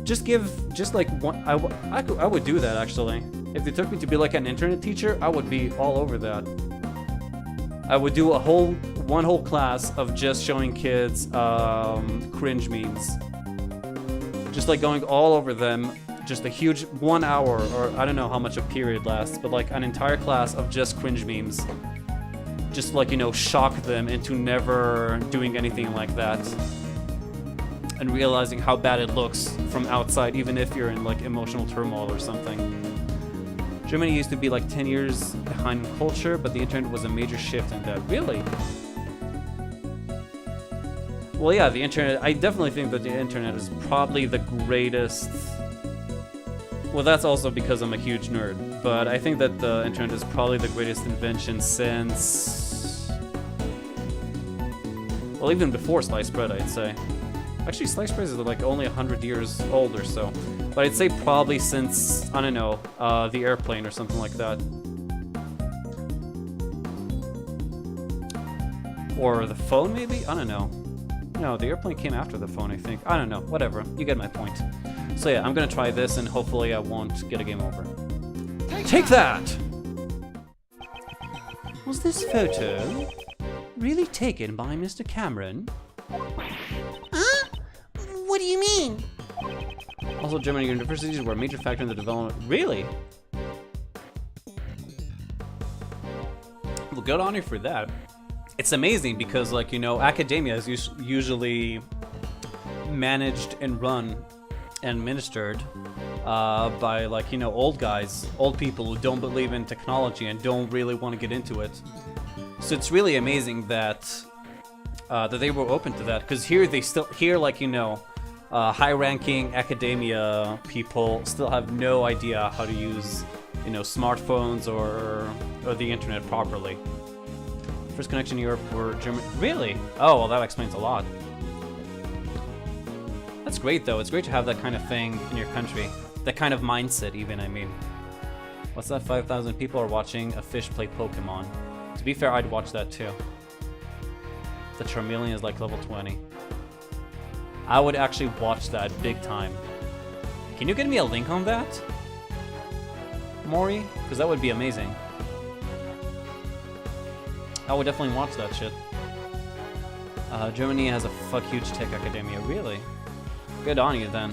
just like one. I would do that actually. If they took me to be like an internet teacher, I would be all over that. I would do one whole class of just showing kids cringe memes, just like going all over them. Just a huge 1 hour, or I don't know how much a period lasts, but like an entire class of just cringe memes. Just like, you know, shock them into never doing anything like that. And realizing how bad it looks from outside, even if you're in like emotional turmoil or something. Germany used to be like 10 years behind in culture, but the internet was a major shift in that. Really? Well, yeah, the internet, I definitely think that the internet is probably the greatest. Well, that's also because I'm a huge nerd, but I think that the internet is probably the greatest invention since... Well, even before sliced bread, I'd say. Actually, sliced bread is like only 100 years old or so. But I'd say probably since, I don't know, the airplane or something like that. Or the phone, maybe? I don't know. No, the airplane came after the phone, I think. I don't know. Whatever. You get my point. So yeah, I'm gonna try this, and hopefully I won't get a game over. Take that! Was this photo really taken by Mr. Cameron? Huh? What do you mean? Also, German universities were a major factor in the development. Really? Well, good on you for that. It's amazing because, like, you know, academia is usually managed and run and ministered by, like, you know, old guys, old people who don't believe in technology and don't really want to get into it. So it's really amazing that that they were open to that, because here, like, you know, high-ranking academia people still have no idea how to use, you know, smartphones or the internet properly. First connection in Europe for German. Really? Oh, well, that explains a lot. That's great, though. It's great to have that kind of thing in your country. That kind of mindset, even, I mean. What's that? 5,000 people are watching a fish play Pokemon. To be fair, I'd watch that, too. The Charmeleon is like level 20. I would actually watch that big time. Can you get me a link on that, Maury? Because that would be amazing. I would definitely watch that shit. Germany has a huge tech academia. Really? Good on you, then.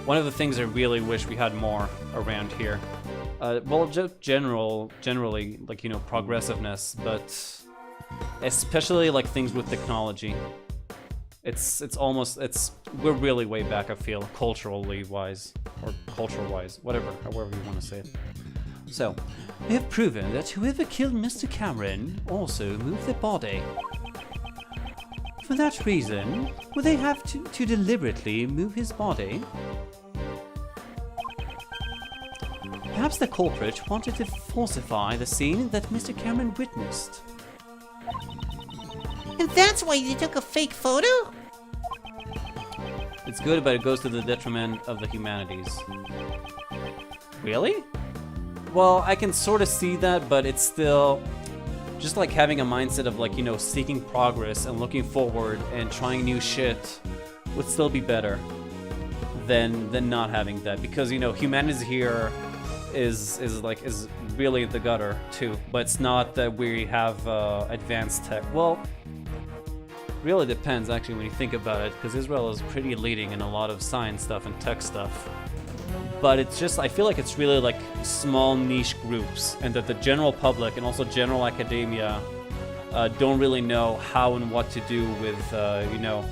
One of the things I really wish we had more around here. Well, just generally, like, you know, progressiveness, but especially, like, things with technology. We're really way back, I feel, culturally wise, or culture-wise, however you want to say it. So, we have proven that whoever killed Mr. Cameron also moved their body. For that reason, would they have to deliberately move his body? Perhaps the culprit wanted to falsify the scene that Mr. Cameron witnessed. And that's why you took a fake photo? It's good, but it goes to the detriment of the humanities. Really? Well, I can sort of see that, but it's still just like having a mindset of, like, you know, seeking progress and looking forward and trying new shit would still be better than not having that, because, you know, humanities here is really the gutter too, but it's not that we have advanced tech. Well, really depends actually when you think about it, because Israel is pretty leading in a lot of science stuff and tech stuff. But it's just, I feel like it's really like small niche groups, and that the general public and also general academia don't really know how and what to do with, you know,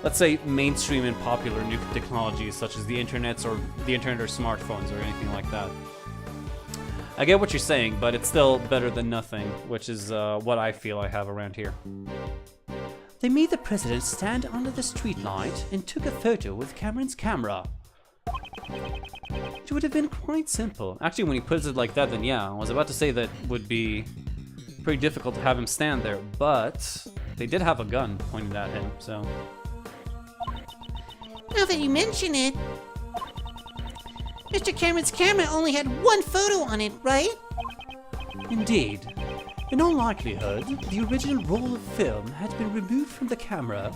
let's say mainstream and popular new technologies such as the internet or smartphones or anything like that. I get what you're saying, but it's still better than nothing, which is what I feel I have around here. They made the president stand under the streetlight and took a photo with Cameron's camera. It would have been quite simple. Actually, when he puts it like that, then yeah, I was about to say that would be pretty difficult to have him stand there, but they did have a gun pointed at him, so... Now that you mention it, Mr. Cameron's camera only had one photo on it, right? Indeed. In all likelihood, the original roll of film had been removed from the camera,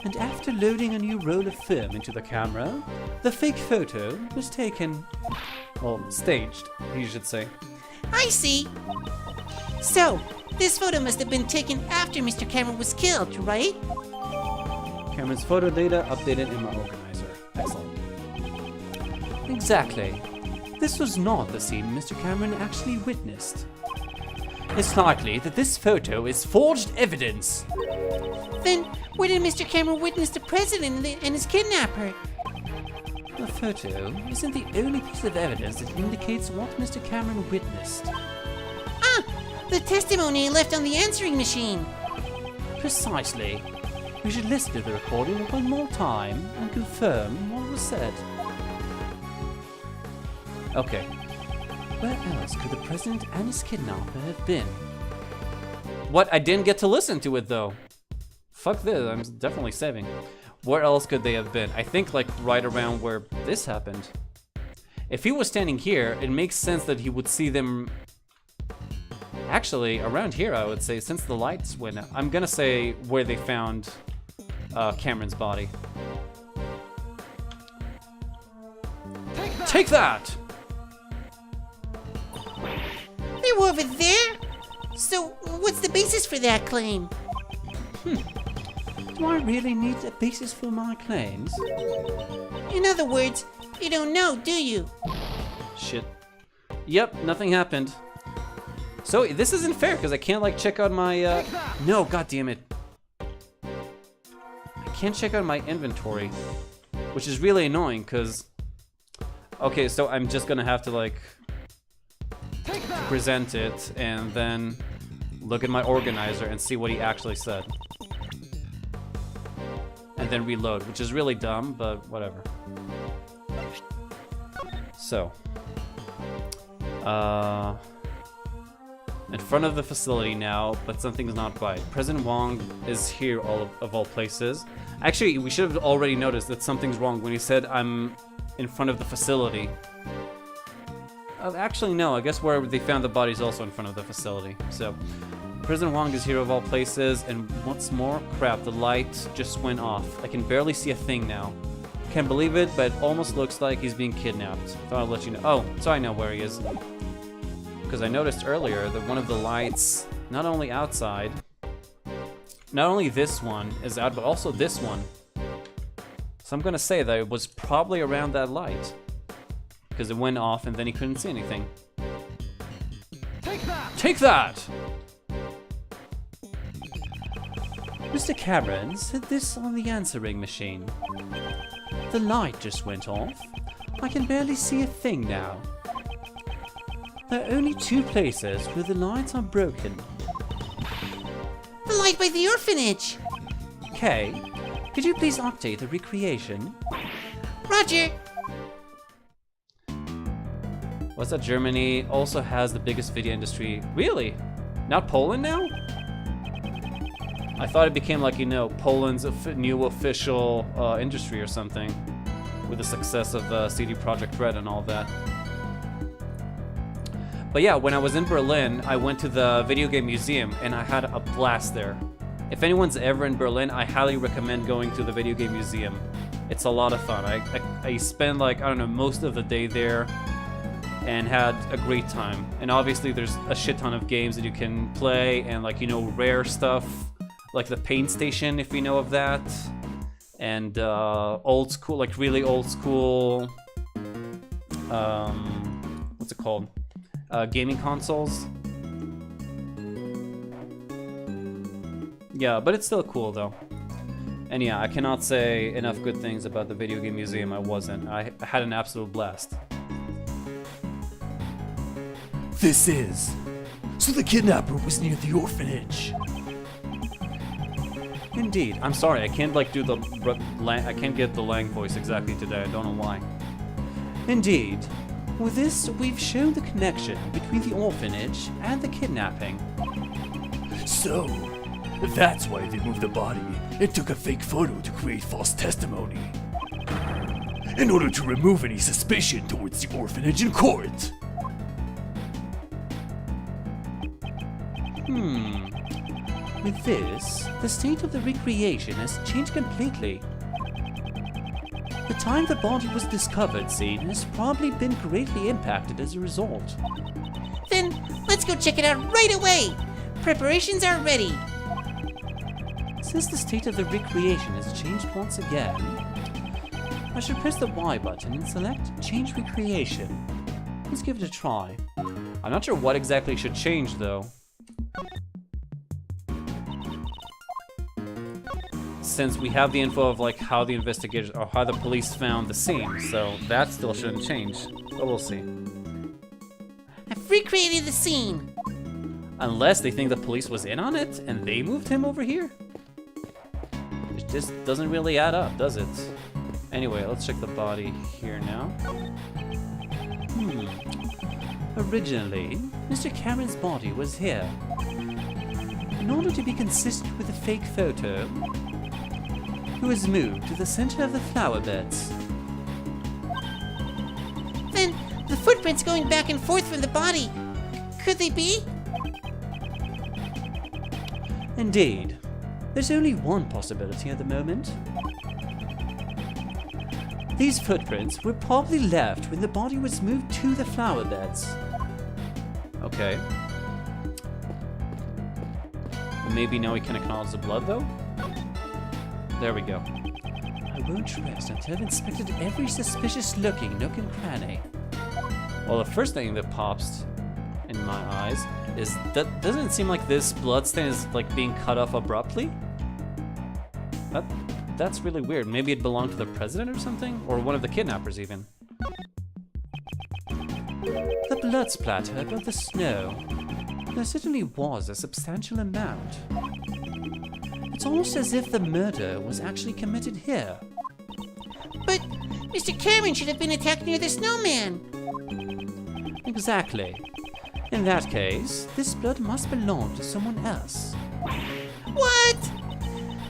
and after loading a new roll of film into the camera, the fake photo was taken. Well, staged, you should say. I see. So, this photo must have been taken after Mr. Cameron was killed, right? Cameron's photo data updated in my organizer. Excellent. Exactly. This was not the scene Mr. Cameron actually witnessed. It's likely that this photo is forged evidence. Then, where did Mr. Cameron witness the president and his kidnapper? The photo isn't the only piece of evidence that indicates what Mr. Cameron witnessed. Ah! The testimony he left on the answering machine! Precisely. We should listen to the recording one more time and confirm what was said. Okay. Where else could the president and his kidnapper have been? What? I didn't get to listen to it, though. Fuck this, I'm definitely saving. Where else could they have been? I think, like, right around where this happened. If he was standing here, it makes sense that he would see them Actually, around here, I would say, since the lights went out, I'm gonna say where they found Cameron's body. Take that! They were over there? So, what's the basis for that claim? Do I really need a basis for my claims? In other words, you don't know, do you? Shit. Yep, nothing happened. So this isn't fair because I can't like check out my no, god damn it. I can't check out my inventory, which is really annoying because okay, so I'm just gonna have to like present it and then look at my organizer and see what he actually said. And then reload, which is really dumb, but whatever. So, in front of the facility now, but something's not right. President Wong is here of all places. Actually, we should have already noticed that something's wrong when he said I'm in front of the facility. Actually, no, I guess where they found the body is also in front of the facility. So, President Wong is here of all places, and what's more, crap, the light just went off. I can barely see a thing now. Can't believe it, but it almost looks like he's being kidnapped. Thought I'd let you know. Oh, so I know where he is. Because I noticed earlier that one of the lights, not only outside, not only this one is out, but also this one. So I'm gonna say that it was probably around that light. Because it went off and then he couldn't see anything. Take that! Take that! Mr. Cameron said this on the answering machine. The light just went off. I can barely see a thing now. There are only two places where the lights are broken. The light by the orphanage! Kay, could you please update the recreation? Roger! What's that? Germany also has the biggest video industry. Really? Not Poland now? I thought it became like, you know, Poland's new official industry or something. With the success of CD Projekt Red and all that. But yeah, when I was in Berlin, I went to the video game museum and I had a blast there. If anyone's ever in Berlin, I highly recommend going to the video game museum. It's a lot of fun. I spent like, I don't know, most of the day there and had a great time. And obviously there's a shit ton of games that you can play and like, you know, rare stuff. Like the paint station, if you know of that. And old school, like really old school, what's it called? Gaming consoles. Yeah, but it's still cool though. And yeah, I cannot say enough good things about the video game museum. I had an absolute blast. This is. So the kidnapper was near the orphanage. Indeed. I'm sorry, I can't like do the I can't get the Lang voice exactly today. I don't know why. Indeed. With this, we've shown the connection between the orphanage and the kidnapping. So, that's why they moved the body and took a fake photo to create false testimony. In order to remove any suspicion towards the orphanage in court. With this, the state of the recreation has changed completely. The time the body was discovered, scene has probably been greatly impacted as a result. Then, let's go check it out right away! Preparations are ready! Since the state of the recreation has changed once again, I should press the Y button and select Change Recreation. Let's give it a try. I'm not sure what exactly should change though. Since we have the info of like how the investigators or how the police found the scene, so that still shouldn't change. But we'll see. I've recreated the scene! Unless they think the police was in on it and they moved him over here. It just doesn't really add up, does it? Anyway, let's check the body here now. Originally, Mr. Cameron's body was here. In order to be consistent with the fake photo, he was moved to the center of the flower beds. Then, the footprints going back and forth from the body, could they be? Indeed. There's only one possibility at the moment. These footprints were probably left when the body was moved to the flower beds. Okay. Maybe now we can acknowledge the blood, though? There we go. I won't rest until I've inspected every suspicious-looking nook and cranny. Well, the first thing that pops in my eyes is that doesn't it seem like this bloodstain is like being cut off abruptly? That's really weird. Maybe it belonged to the president or something? Or one of the kidnappers, even. The blood splatter above the snow. There certainly was a substantial amount. It's almost as if the murder was actually committed here. But Mr. Cameron should have been attacked near the snowman. Exactly. In that case, this blood must belong to someone else. What?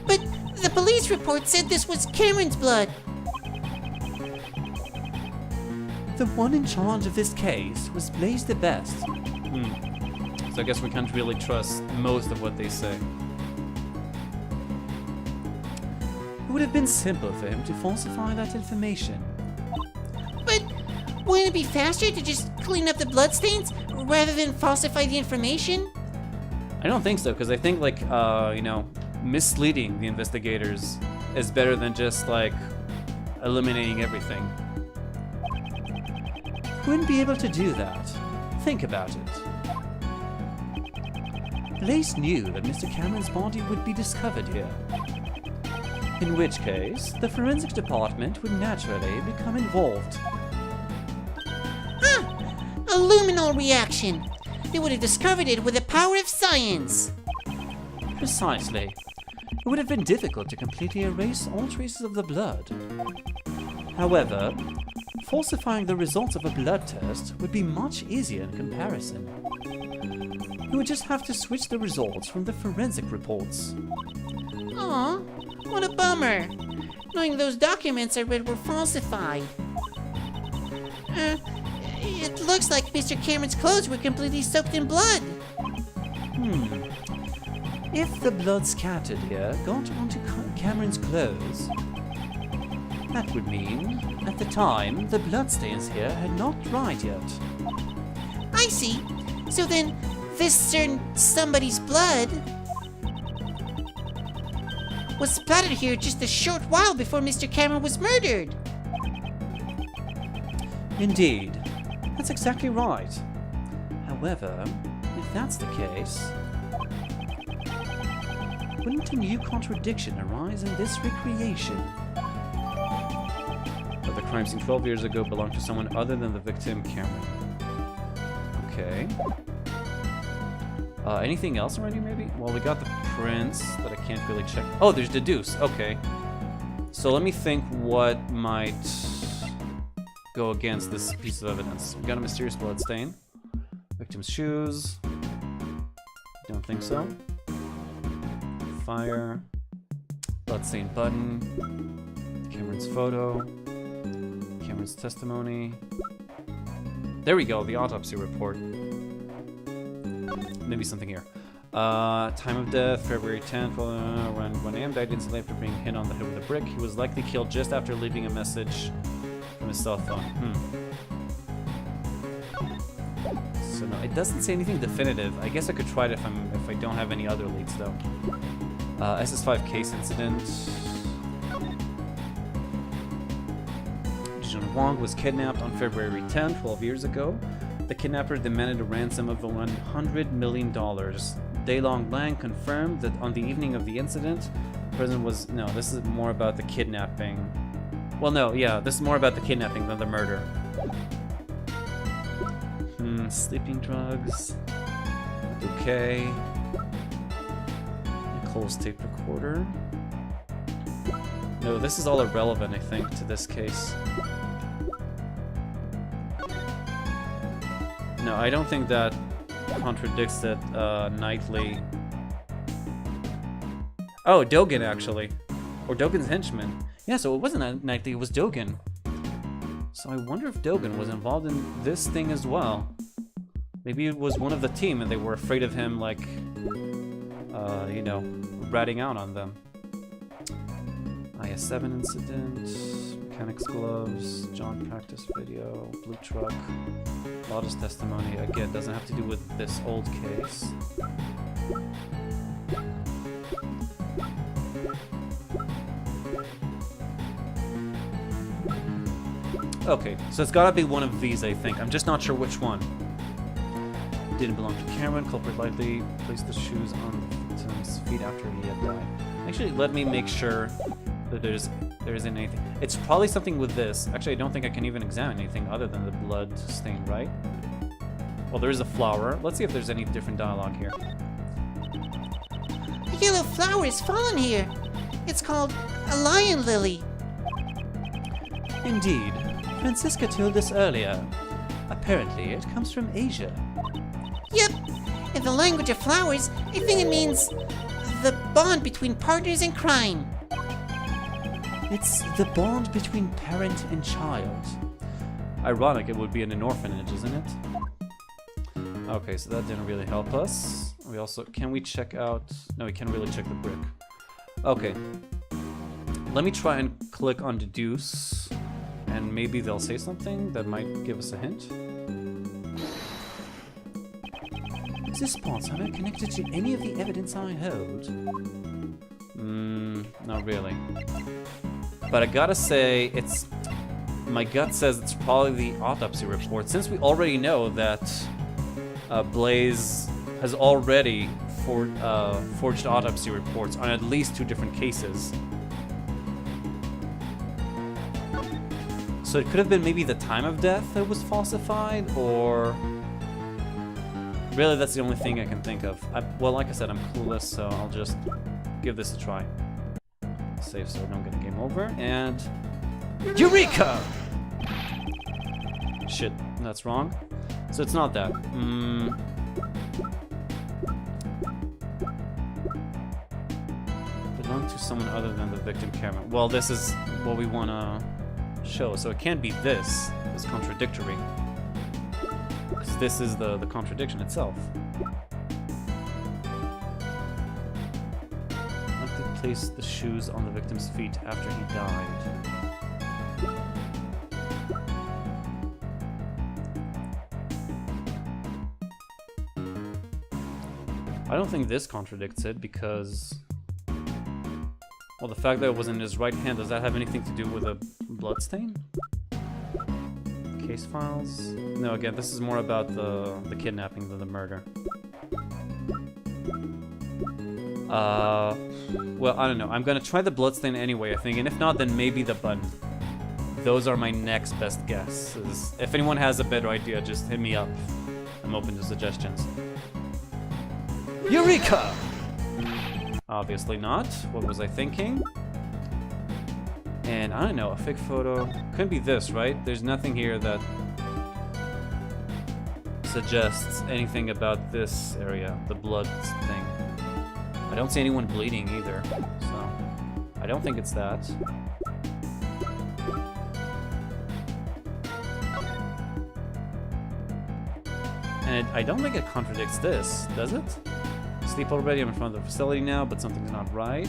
But the police report said this was Cameron's blood. The one in charge of this case was Blaze the Best. So I guess we can't really trust most of what they say. It would have been simple for him to falsify that information. But wouldn't it be faster to just clean up the bloodstains rather than falsify the information? I don't think so, because I think, like, misleading the investigators is better than just, like, eliminating everything. Wouldn't be able to do that. Think about it. Blaze knew that Mr. Cameron's body would be discovered here. In which case, the forensics department would naturally become involved. A luminol reaction. They would have discovered it with the power of science. Precisely. It would have been difficult to completely erase all traces of the blood. However, falsifying the results of a blood test would be much easier in comparison. You would just have to switch the results from the forensic reports. Aw, what a bummer. Knowing those documents I read were falsified. It looks like Mr. Cameron's clothes were completely soaked in blood. If the blood scattered here got onto Cameron's clothes, that would mean, at the time, the bloodstains here had not dried yet. I see. So then, this certain somebody's blood was splattered here just a short while before Mr. Cameron was murdered. Indeed. That's exactly right. However, if that's the case, wouldn't a new contradiction arise in this recreation? But the crime scene 12 years ago belonged to someone other than the victim, Cameron. Okay. Anything else already, maybe? Well, we got the prints that I can't really check. Oh, there's the deuce. Okay. So let me think what might go against this piece of evidence. We got a mysterious blood stain. Victim's shoes. Don't think so. Fire. Bloodstained button. Cameron's photo. Cameron's testimony. There we go, the autopsy report. Maybe something here. Time of death, February 10th, around 1 a.m. Died instantly after being hit on the head with a brick. He was likely killed just after leaving a message from his cell phone. So no, it doesn't say anything definitive. I guess I could try it if I don't have any other leads though. SS5 case incident. Jun Wong was kidnapped on February 10, 12 years ago. The kidnapper demanded a ransom of $100 million. Daylong Lang confirmed that on the evening of the incident, the president was... No, this is more about the kidnapping. Well, no, yeah, this is more about the kidnapping than the murder. Sleeping drugs. Okay. Nicole's tape recorder. No, this is all irrelevant, I think, to this case. No, I don't think that contradicts that Knightley... Oh, Dogan, actually. Or Dogan's henchman. Yeah, so it wasn't Knightley, it was Dogan. So I wonder if Dogan was involved in this thing as well. Maybe it was one of the team and they were afraid of him, like, you know, ratting out on them. IS-7 incident, mechanics gloves, John practice video, blue truck, Lotta's testimony. Again, doesn't have to do with this old case. Okay, so it's gotta be one of these, I think. I'm just not sure which one. Didn't belong to Cameron. Culprit likely placed the shoes on the victim's feet after he had died. Actually, let me make sure that there isn't anything. It's probably something with this. Actually, I don't think I can even examine anything other than the blood stain, right? Well, there is a flower. Let's see if there's any different dialogue here. A yellow flower has fallen here. It's called a lion lily. Indeed. Francisca told us earlier. Apparently, it comes from Asia. Yep. In the language of flowers, I think it means the bond between partners in crime. It's the bond between parent and child. Ironic it would be in an orphanage, isn't it? Okay, so that didn't really help us. We also... Can we check out... No, we can't really check the brick. Okay. Let me try and click on deduce. And maybe they'll say something that might give us a hint. Is this spot somehow connected to any of the evidence I hold? Not really. But I gotta say, it's... My gut says it's probably the autopsy report, since we already know that Blaze has already forged autopsy reports on at least 2 different cases. So it could have been maybe the time of death that was falsified, or... Really, that's the only thing I can think of. Well, like I said, I'm clueless, so I'll just give this a try. Save so I don't get a game over, and... Eureka! Shit, that's wrong. So it's not that. Belong to someone other than the victim, Cameron. Well, this is what we want to show, so it can't be this. It's contradictory. Because this is the contradiction itself. Likely placed the shoes on the victim's feet after he died. I don't think this contradicts it because... Well, the fact that it was in his right hand, does that have anything to do with a bloodstain? Case files? No, again, this is more about the kidnapping than the murder. Well, I don't know. I'm gonna try the bloodstain anyway, I think, and if not, then maybe the button. Those are my next best guesses. If anyone has a better idea, just hit me up. I'm open to suggestions. Eureka! Obviously not. What was I thinking? And I don't know, a fake photo. Couldn't be this, right? There's nothing here that suggests anything about this area, the blood thing. I don't see anyone bleeding either, so I don't think it's that. And I don't think it contradicts this, does it? Sleep already, I'm in front of the facility now, but something's not right.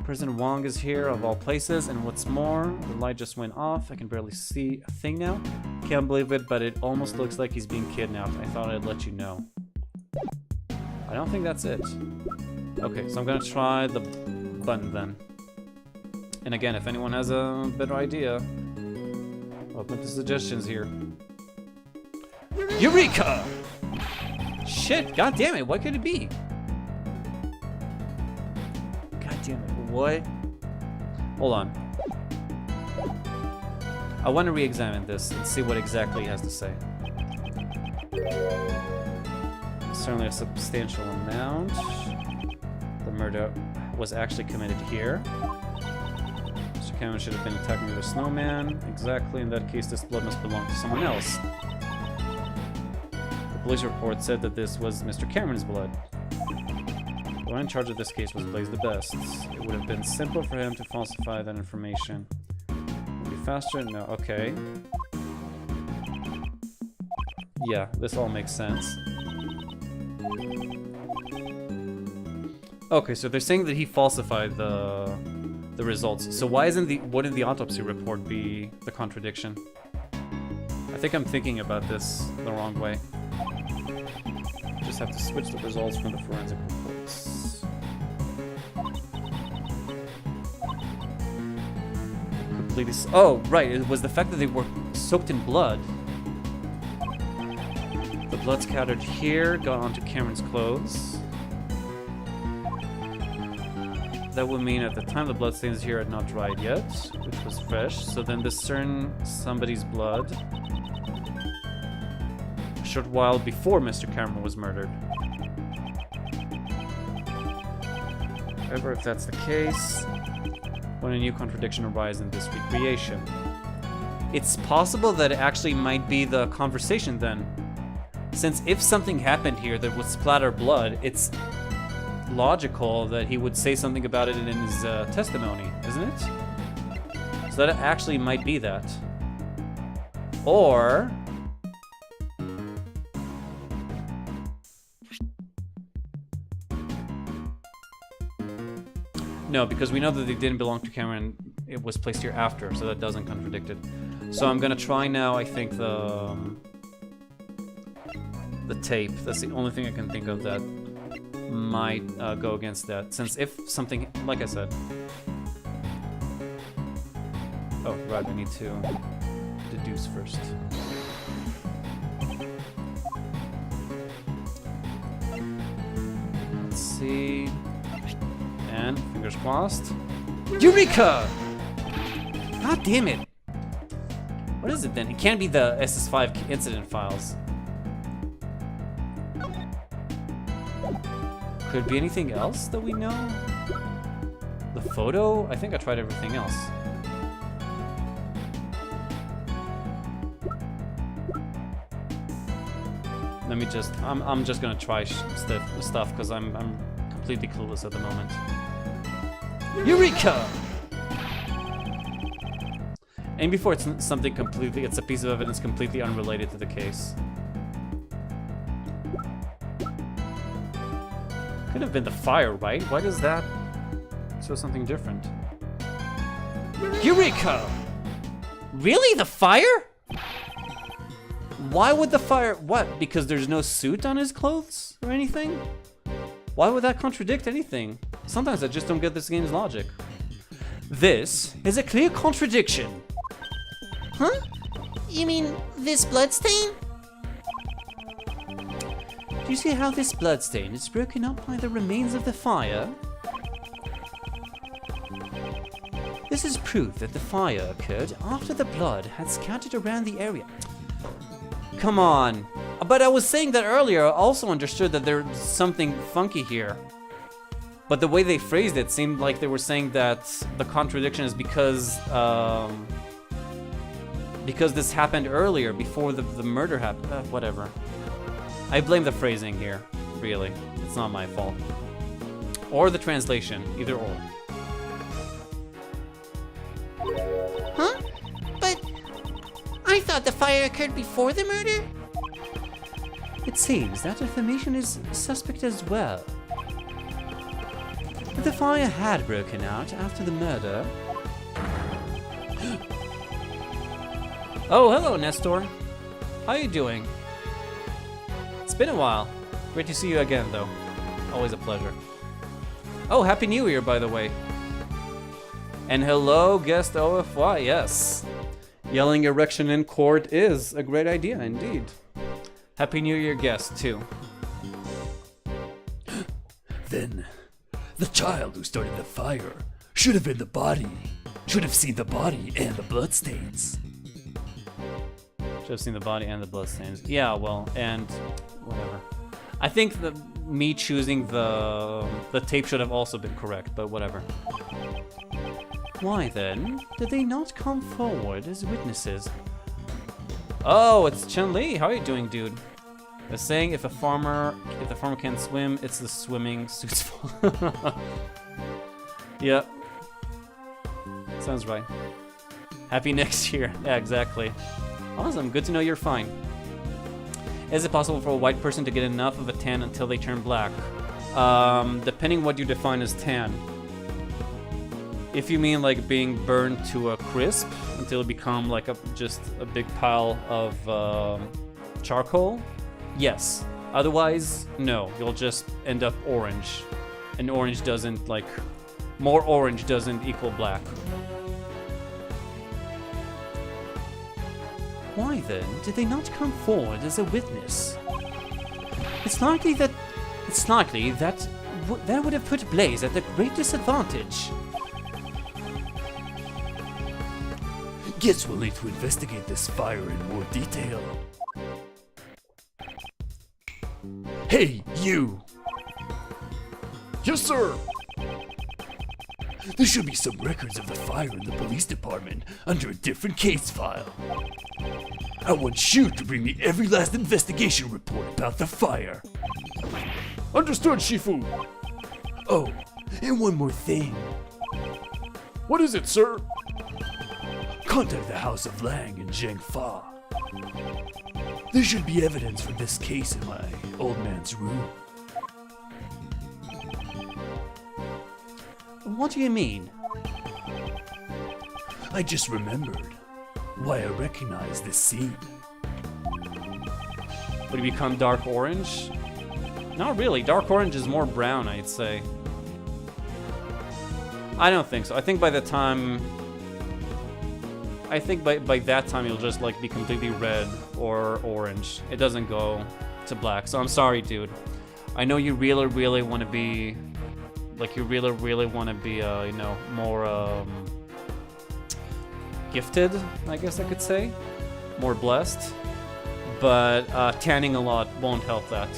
President Wong is here, of all places, and what's more, the light just went off. I can barely see a thing now. Can't believe it, but it almost looks like he's being kidnapped. I thought I'd let you know. I don't think that's it. Okay, so I'm gonna try the button then. And again, if anyone has a better idea, open to suggestions here. Eureka! Shit, god damn it, what could it be? God damn it, what? Hold on. I want to re-examine this and see what exactly he has to say. Certainly a substantial amount. The murder was actually committed here. Mr. Cameron should have been attacking the snowman. Exactly, in that case, this blood must belong to someone else. The police report said that this was Mr. Cameron's blood. The one in charge of this case was Blaze the Best. It would have been simple for him to falsify that information. Would be faster? No, okay. Yeah, this all makes sense. Okay, so they're saying that he falsified the results. So why wouldn't the autopsy report be the contradiction? I think I'm thinking about this the wrong way. Just have to switch the results from the forensic reports. Oh, right, it was the fact that they were soaked in blood. The blood scattered here, got onto Cameron's clothes. That would mean at the time the bloodstains here had not dried yet, which was fresh. So then discern somebody's blood a short while before Mr. Cameron was murdered. However, if that's the case, when a new contradiction arises in this recreation, it's possible that it actually might be the conversation then. Since if something happened here that would splatter blood, it's logical that he would say something about it in his testimony, isn't it? So that actually might be that. Or... no, because we know that they didn't belong to Cameron. It was placed here after, so that doesn't contradict it. So I'm gonna try now, I think, the tape. That's the only thing I can think of that might go against that. Since if something, like I said... oh, right, we need to deduce first. Let's see... and, fingers crossed... Eureka! God damn it! What is it then? It can't be the SS5 incident files. Could it be anything else that we know? The photo? I think I tried everything else. Let me just... I'm just gonna try stuff because I'm completely clueless at the moment. Eureka! And before it's something completely... it's a piece of evidence completely unrelated to the case. Could have been the fire, right? Why does that show something different? Eureka! Really? The fire? Why would the fire... what? Because there's no suit on his clothes or anything? Why would that contradict anything? Sometimes I just don't get this game's logic. This is a clear contradiction. Huh? You mean this bloodstain? Do you see how this bloodstain is broken up by the remains of the fire? This is proof that the fire occurred after the blood had scattered around the area. Come on. But I was saying that earlier, I also understood that there's something funky here. But the way they phrased it seemed like they were saying that the contradiction is because this happened earlier, before the murder happened. Whatever. I blame the phrasing here, really. It's not my fault. Or the translation, either or. Huh? But I thought the fire occurred before the murder? It seems that information is suspect as well. If the fire had broken out after the murder... oh, hello, Nestor. How are you doing? It's been a while. Great to see you again, though. Always a pleasure. Oh, Happy New Year, by the way. And hello, guest OFY, yes. Yelling erection in court is a great idea, indeed. Happy New Year guest, too. Then, the child who started the fire should have been the body. Should have seen the body and the bloodstains. Should have seen the body and the bloodstains. Yeah, well, and whatever. I think that me choosing the tape should have also been correct, but whatever. Why then did they not come forward as witnesses? Oh, it's Chen-Li. How are you doing, dude? They're saying if the farmer can't swim, it's the swimming suit's fault. Yeah. Sounds right. Happy next year. Yeah, exactly. Awesome, good to know you're fine. Is it possible for a white person to get enough of a tan until they turn black? Depending what you define as tan. If you mean like being burned to a crisp until it become like just a big pile of charcoal, yes. Otherwise, no. You'll just end up orange, and orange doesn't like more orange doesn't equal black. Why then did they not come forward as a witness? It's likely that that would have put Blaze at a great disadvantage. Guess we'll need to investigate this fire in more detail. Hey, you! Yes, sir. There should be some records of the fire in the police department under a different case file. I want you to bring me every last investigation report about the fire. Understood, Shifu. Oh, and one more thing. What is it, sir? Contact the House of Lang in Zhengfa. There should be evidence from this case in my old man's room. What do you mean? I just remembered why I recognize this scene. Would it become dark orange? Not really. Dark orange is more brown, I'd say. I don't think so. I think by the time... by that time you'll just like be completely red or orange. It doesn't go to black. So I'm sorry, dude. I know you really want to be... Like, you really want to be, you know, more, gifted, I guess I could say. More blessed. But, tanning a lot won't help that.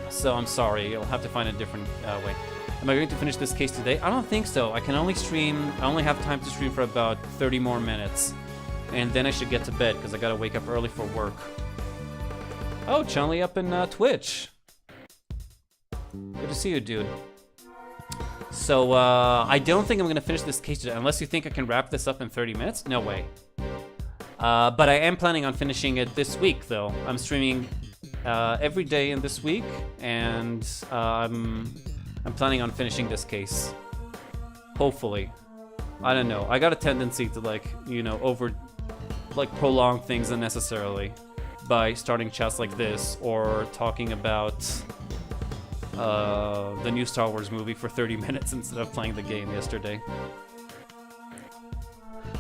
So, I'm sorry. You'll have to find a different, way. Am I going to finish this case today? I don't think so. I only have time to stream for about 30 more minutes. And then I should get to bed, because I gotta wake up early for work. Oh, Chun-Li up in, Twitch. Good to see you, dude. So, I don't think I'm gonna finish this case today, unless you think I can wrap this up in 30 minutes. No way. But I am planning on finishing it this week, though. I'm streaming every day in this week, and I'm planning on finishing this case. Hopefully. I don't know. I got a tendency to, like, you know, prolong things unnecessarily by starting chats like this or talking about the new Star Wars movie for 30 minutes instead of playing the game yesterday.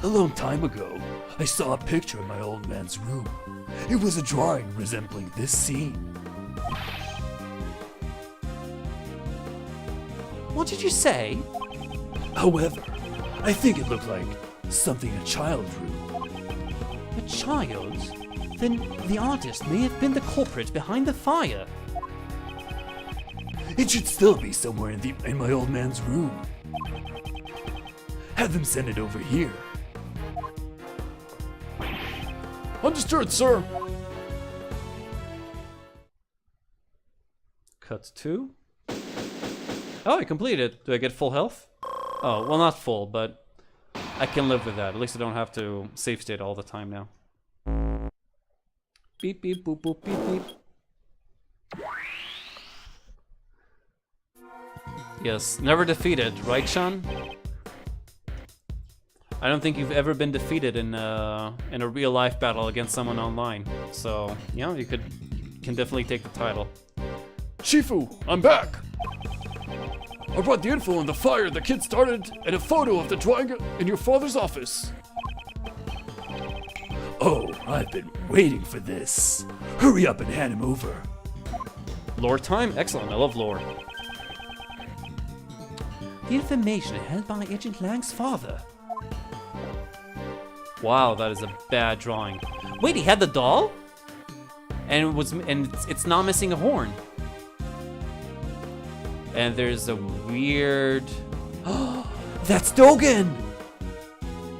A long time ago, I saw a picture in my old man's room. It was a drawing resembling this scene. What did you say? However, I think it looked like something a child drew. A child? Then the artist may have been the culprit behind the fire. It should still be somewhere in my old man's room. Have them send it over here. Understood, sir. Cut 2. Oh, I completed it. Do I get full health? Oh, well, not full, but I can live with that. At least I don't have to save state all the time now. Beep, beep, boop, boop, beep, beep. Yes, never defeated, right, Sean? I don't think you've ever been defeated in a real-life battle against someone online. So, yeah, you can definitely take the title. Shifu, I'm back. I brought the info on the fire the kid started and a photo of the drawing in your father's office. Oh, I've been waiting for this. Hurry up and hand him over. Lore time? Excellent, I love lore. The information held by Agent Lang's father. Wow, that is a bad drawing. Wait, he had the doll? And it's not missing a horn. And there's a weird... That's Dogen!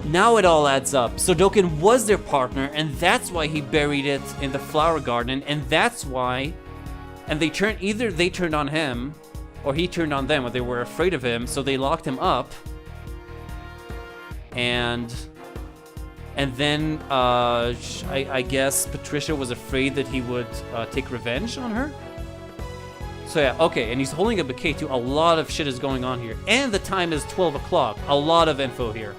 Now it all adds up. So Dogen was their partner, and that's why he buried it in the flower garden, and that's why... And either they turned on him, or he turned on them, or they were afraid of him, so they locked him up. And then, I guess Patricia was afraid that he would take revenge on her. So yeah, okay, and he's holding a bouquet too. A lot of shit is going on here. And the time is 12 o'clock. A lot of info here.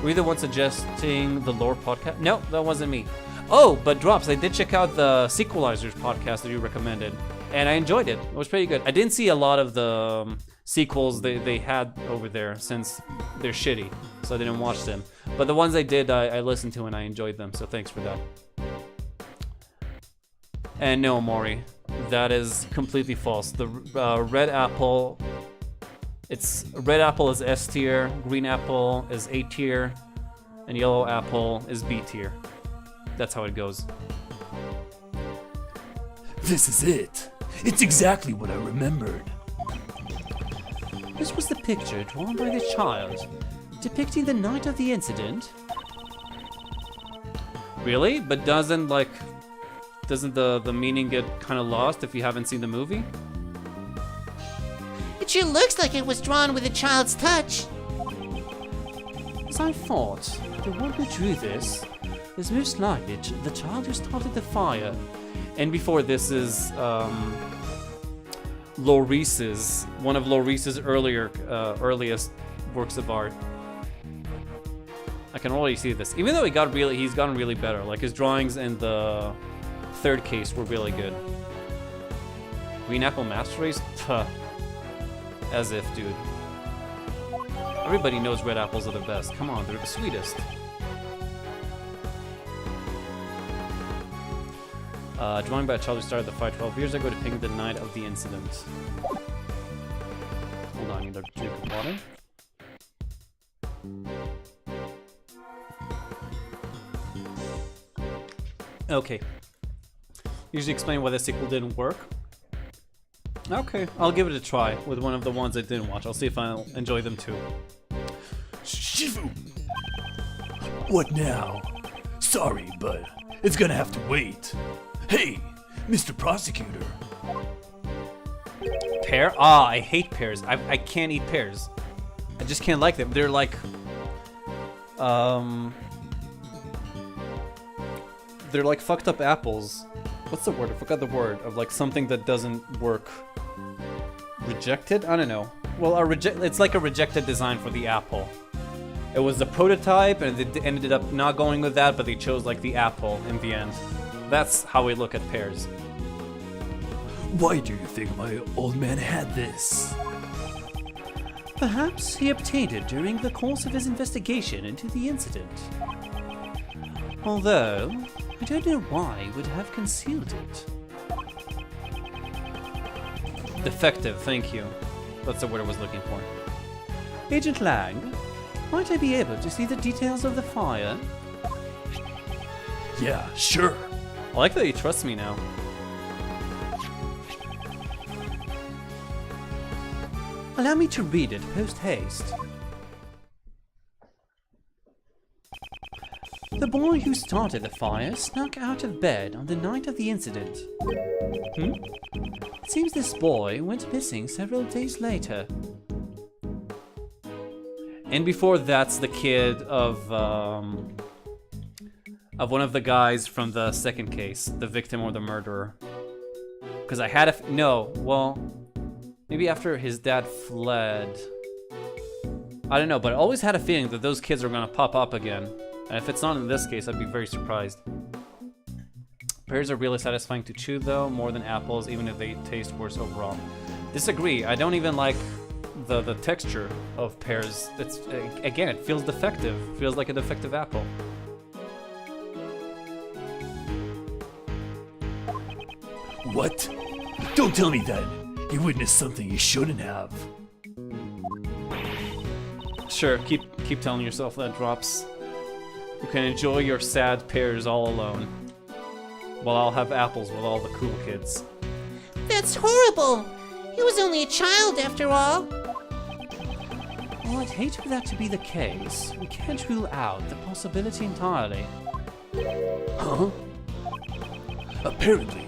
Were you the one suggesting the lore podcast? No, that wasn't me. Oh, but Drops, I did check out the Sequelizers podcast that you recommended. And I enjoyed it. It was pretty good. I didn't see a lot of the sequels they had over there since they're shitty. So I didn't watch them. But the ones I did, I listened to and I enjoyed them. So thanks for that. And no, Maury, that is completely false. The red apple, red apple is S tier, green apple is A tier, and yellow apple is B tier. That's how it goes. This is it. It's exactly what I remembered. This was the picture drawn by the child, depicting the night of the incident. Really? But doesn't the meaning get kind of lost if you haven't seen the movie? It sure looks like it was drawn with a child's touch. As I thought, the one who drew this is most likely the child who started the fire. And before this is Laurice's, one of Laurice's earliest works of art. I can already see this. Even though he's gotten really better. Like his drawings in the third case were really good. Green Apple Master Race? Tuh. As if, dude. Everybody knows red apples are the best. Come on, they're the sweetest. Drawing by a child who started the fight 12 years ago, depicting the night of the incident. Hold on, I need a drink of water. Okay. Usually explain why the sequel didn't work. Okay, I'll give it a try with one of the ones I didn't watch. I'll see if I'll enjoy them too. Shifu! What now? Sorry, but it's gonna have to wait. Hey, Mr. Prosecutor. Pear? Ah, I hate pears. I can't eat pears. I just can't like them. They're like... They're like fucked up apples. What's the word? I forgot the word. Of like something that doesn't work. Rejected? I don't know. Well, it's like a rejected design for the apple. It was the prototype and they ended up not going with that, but they chose like the apple in the end. That's how we look at pears. Why do you think my old man had this? Perhaps he obtained it during the course of his investigation into the incident. Although, I don't know why he would have concealed it. Defective, thank you. That's the word I was looking for. Agent Lang, might I be able to see the details of the fire? Yeah, sure. I like that he trusts me now. Allow me to read it post-haste. The boy who started the fire snuck out of bed on the night of the incident. It seems this boy went missing several days later. And before that's the kid of one of the guys from the second case, the victim or the murderer. Because I had maybe after his dad fled. I don't know, but I always had a feeling that those kids are gonna pop up again. And if it's not in this case, I'd be very surprised. Pears are really satisfying to chew though, more than apples, even if they taste worse overall. Disagree, I don't even like the texture of pears. It's, again, it feels defective. It feels like a defective apple. What? Don't tell me that you witnessed something you shouldn't have. Sure, keep telling yourself that, Drops. You can enjoy your sad pears all alone, while I'll have apples with all the cool kids. That's horrible! He was only a child after all. Well, I'd hate for that to be the case. We can't rule out the possibility entirely. Huh? Apparently,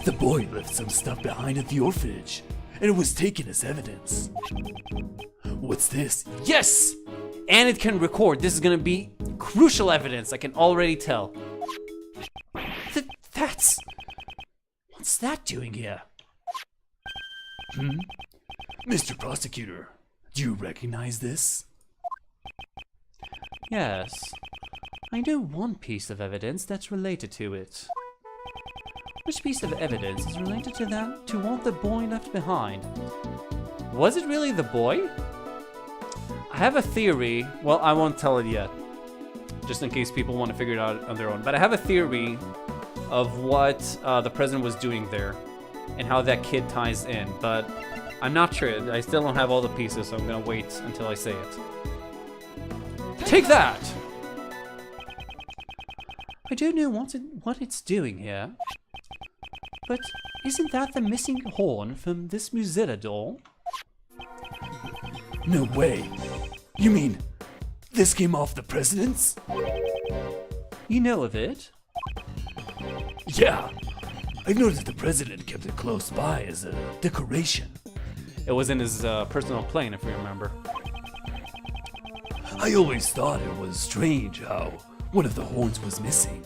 the boy left some stuff behind at the orphanage, and it was taken as evidence. What's this? Yes! And it can record. This is gonna be crucial evidence, I can already tell. That's... What's that doing here? Mr. Prosecutor, do you recognize this? Yes. I know one piece of evidence that's related to it. Which piece of evidence is related to that? To what the boy left behind? Was it really the boy? I have a theory. Well, I won't tell it yet, just in case people want to figure it out on their own. But I have a theory of what the president was doing there and how that kid ties in. But I'm not sure. I still don't have all the pieces, so I'm going to wait until I say it. Take that! I don't know what it's doing here. But isn't that the missing horn from this Muzilla doll? No way. You mean this came off the president's? You know of it? Yeah. I've noticed the president kept it close by as a decoration. It was in his personal plane, if you remember. I always thought it was strange how one of the horns was missing.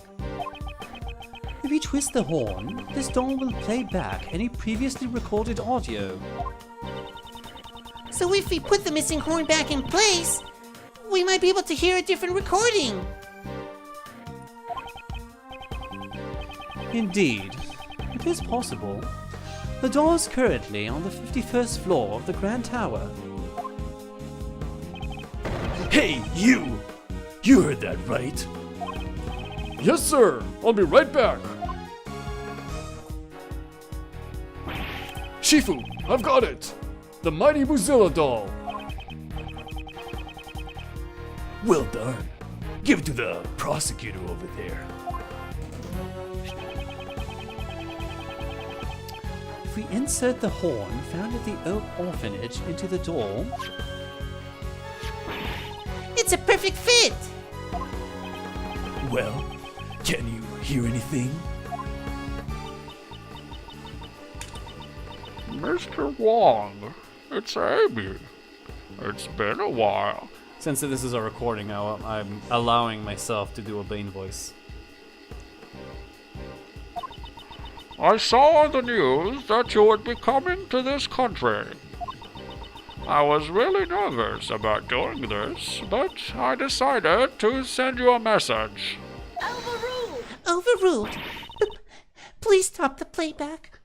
If you twist the horn, this doll will play back any previously recorded audio. So if we put the missing horn back in place, we might be able to hear a different recording. Indeed, it is possible. The doll is currently on the 51st floor of the Grand Tower. Hey, you! You heard that right? Yes, sir. I'll be right back. Shifu, I've got it. The mighty Muzilla doll. Well done. Give it to the prosecutor over there. If we insert the horn found at the Oak Orphanage into the doll, It's a perfect fit. Well, can you hear anything? Mr. Wong, it's Amy. It's been a while. since this is a recording, I'm allowing myself to do a Bane voice. I saw on the news that you would be coming to this country. I was really nervous about doing this, but I decided to send you a message. Overruled. Overruled. Please stop the playback.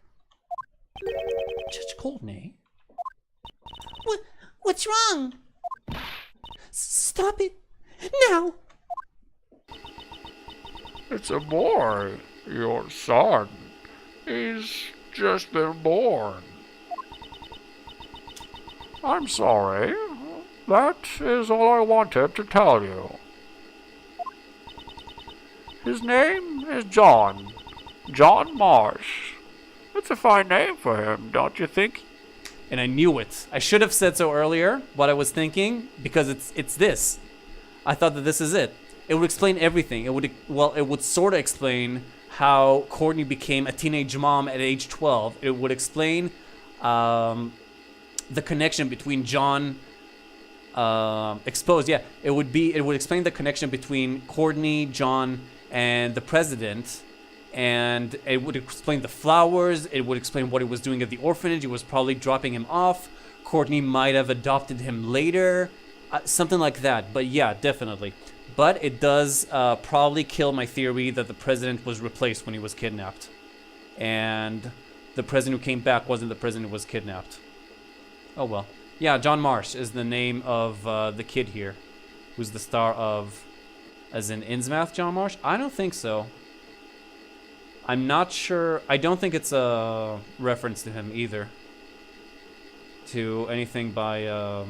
Judge Courtney? What's wrong? Stop it. Now. It's a boy, your son. He's just been born. I'm sorry. That is all I wanted to tell you. His name is John. John Marsh. It's a fine name for him, don't you think? And I knew it. I should have said so earlier, what I was thinking, because it's this. I thought that this is it. It would explain everything. It would sort of explain how Courtney became a teenage mom at age 12. It would explain the connection between John exposed. Yeah, it would explain the connection between Courtney, John, and the president. And it would explain the flowers. It would explain what he was doing at the orphanage. He was probably dropping him off. Courtney might have adopted him later. Something like that. But yeah, definitely. But it does probably kill my theory that the president was replaced when he was kidnapped. And the president who came back wasn't the president who was kidnapped. Oh well. Yeah, John Marsh is the name of the kid here. Who's the star of... As in Innsmouth John Marsh? I don't think so. I'm not sure. I don't think it's a reference to him either. To anything by...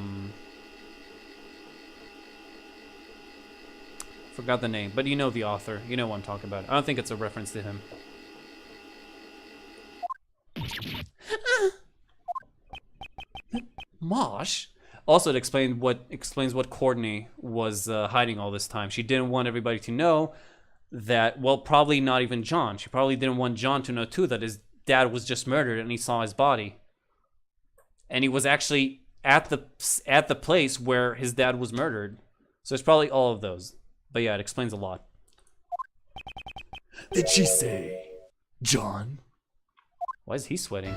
Forgot the name, but you know the author. You know what I'm talking about. I don't think it's a reference to him. Mosh? Also, it explains what Courtney was hiding all this time. She didn't want everybody to know that, well, probably not even John. She probably didn't want John to know, too, that his dad was just murdered and he saw his body. And he was actually at the place where his dad was murdered. So it's probably all of those. But yeah, it explains a lot. Did she say John? Why is he sweating?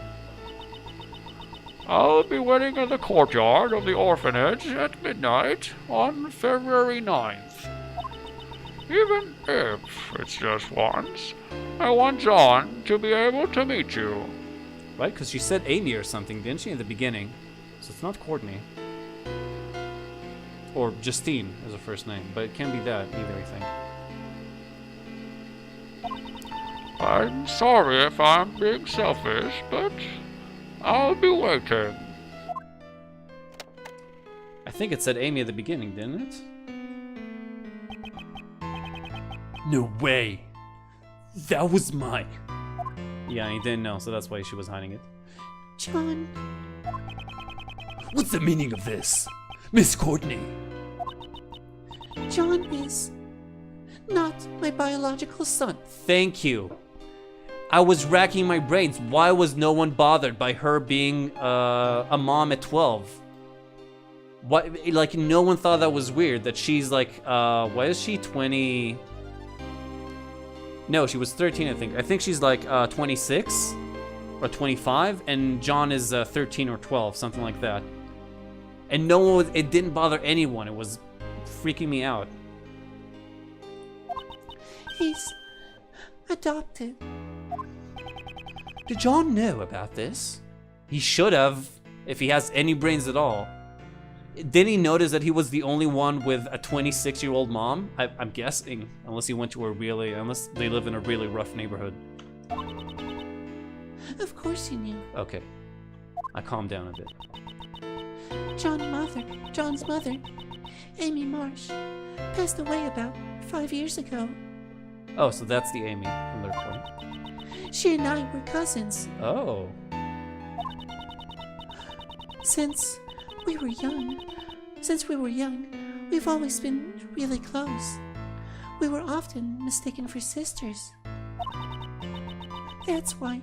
I'll be waiting in the courtyard of the orphanage at midnight on February 9th. Even if it's just once, I want John to be able to meet you. Right? Because she said Amy or something, didn't she, in the beginning? So it's not Courtney. Or Justine is her first name, but it can't be that either, I think. I'm sorry if I'm being selfish, but I'll be waiting. I think it said Amy at the beginning, didn't it? No way. That was mine. Yeah, he didn't know, so that's why she was hiding it. John, What's the meaning of this? Miss Courtney. John is not my biological son. Thank you. I was racking my brains. Why was no one bothered by her being a mom at 12? What, like, no one thought that was weird, that she's like, what is she, 20? No, she was 13, I think. I think she's like 26 or 25, and John is 13 or 12, something like that. And no one was, it didn't bother anyone. It was freaking me out. He's adopted. Did John know about this? He should have, if he has any brains at all. Did he notice that he was the only one with a 26-year-old mom? I'm guessing, unless he went to unless they live in a really rough neighborhood. Of course he knew. Okay, I calmed down a bit. John's mother, Amy Marsh, passed away about 5 years ago. Oh, so that's the Amy from the recording. She and I were cousins. Oh, Since we were young, we've always been really close. We were often mistaken for sisters. That's why,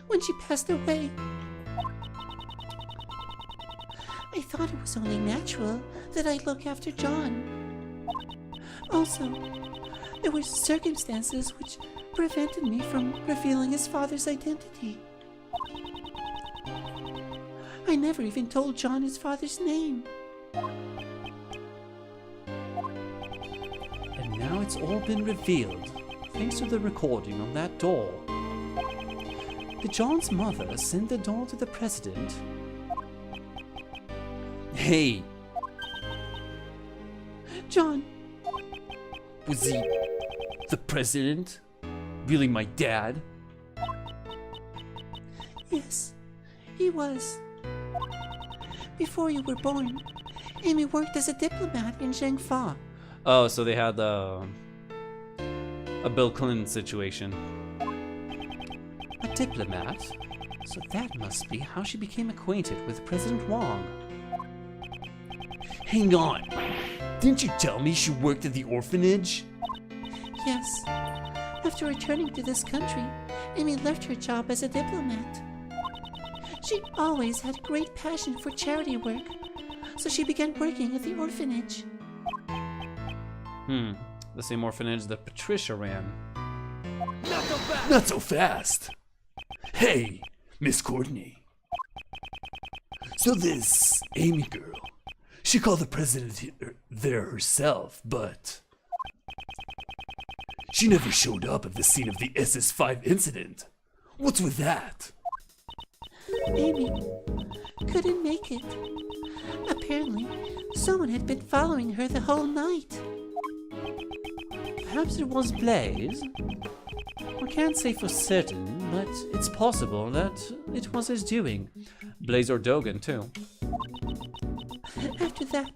when she passed away, I thought it was only natural that I look after John. Also, there were circumstances which prevented me from revealing his father's identity. I never even told John his father's name. and now it's all been revealed, thanks to the recording on that doll. Did John's mother send the doll to the president? Hey, John, Was he the president? Really my dad? yes, he was. Before you were born, Amy worked as a diplomat in Zhengfa. oh, so they had a Bill Clinton situation. A diplomat? So that must be how she became acquainted with President Wang. Hang on. Didn't you tell me she worked at the orphanage? Yes. After returning to this country, Amy left her job as a diplomat. She always had great passion for charity work, so she began working at the orphanage. The same orphanage that Patricia ran. Not so fast. Hey, Miss Courtney. So this Amy girl, she called the president there herself, but she never showed up at the scene of the SS5 incident. What's with that? Amy couldn't make it. Apparently, someone had been following her the whole night. Perhaps it was Blaze? I can't say for certain, but it's possible that it was his doing. Blaze or Dogan, too. After that,